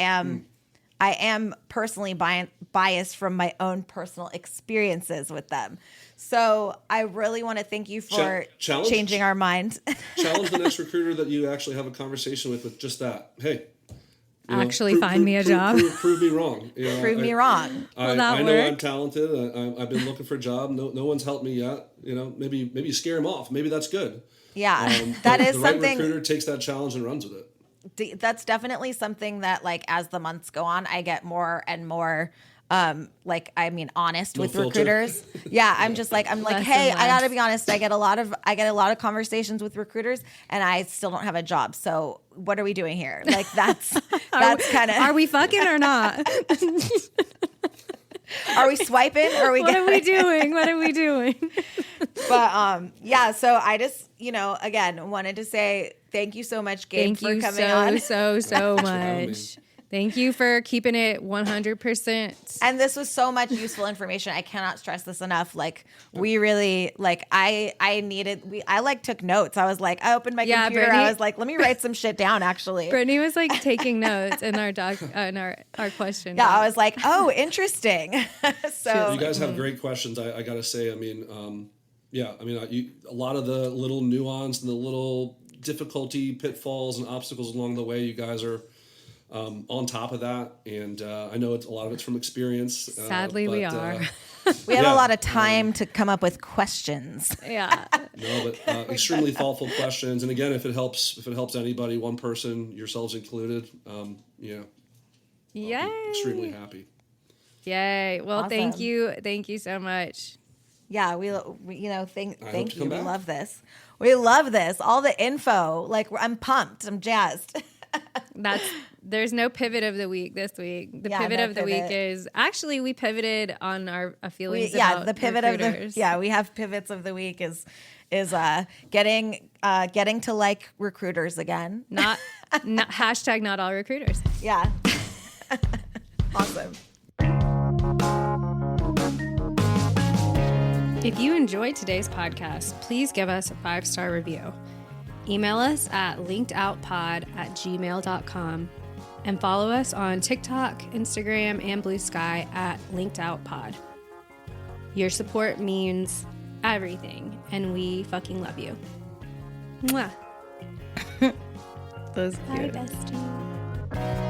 am personally biased from my own personal experiences with them. So I really want to thank you for changing our mind. Challenge the next recruiter that you actually have a conversation with just that. Hey, find me a job. Prove me wrong. Prove me wrong. I know I'm talented. I've been looking for a job. No one's helped me yet. Maybe you scare them off. Maybe that's good. Yeah, that is the something. Right recruiter takes that challenge and runs with it. That's definitely something that, as the months go on, I get more and more, honest with filter. Recruiters. Yeah, I'm like, hey, I gotta be honest. I get a lot of conversations with recruiters, and I still don't have a job. So what are we doing here? That's kind of. Are we fucking or not? Are we swiping? Or are we? What are we doing? What are we doing? But yeah. So I just again wanted to say thank you so much, Gabe, for coming on. so much. Thank you for keeping it 100%. And this was so much useful information. I cannot stress this enough. We really I took notes. I was I opened my computer. Brittany, I was let me write some shit down. Actually, Brittany was taking notes in our our question. Yeah, I was oh, interesting. So you guys have great questions. I gotta say. A lot of the little nuance and the little difficulty, pitfalls, and obstacles along the way, you guys are on top of that, and I know a lot of it's from experience. Sadly, we are. We had a lot of time to come up with questions. Yeah. No, but extremely thoughtful questions, and again, if it helps anybody, one person, yourselves included, Yay! I'll be extremely happy. Yay! Well, awesome. thank you so much. Yeah, we thank you. We love this. We love this. All the info. I'm pumped. I'm jazzed. There's no pivot of the week this week. The pivot of the week is actually we pivoted on our feelings about the pivot recruiters. we have pivots of the week is getting to like recruiters again. Not hashtag not all recruiters. Yeah. Awesome. If you enjoyed today's podcast, please give us a 5-star review. Email us at linkedoutpod@gmail.com. And follow us on TikTok, Instagram, and Blue Sky at Linked Out Pod. Your support means everything, and we fucking love you. Mwah. That was Bye, cute. bestie.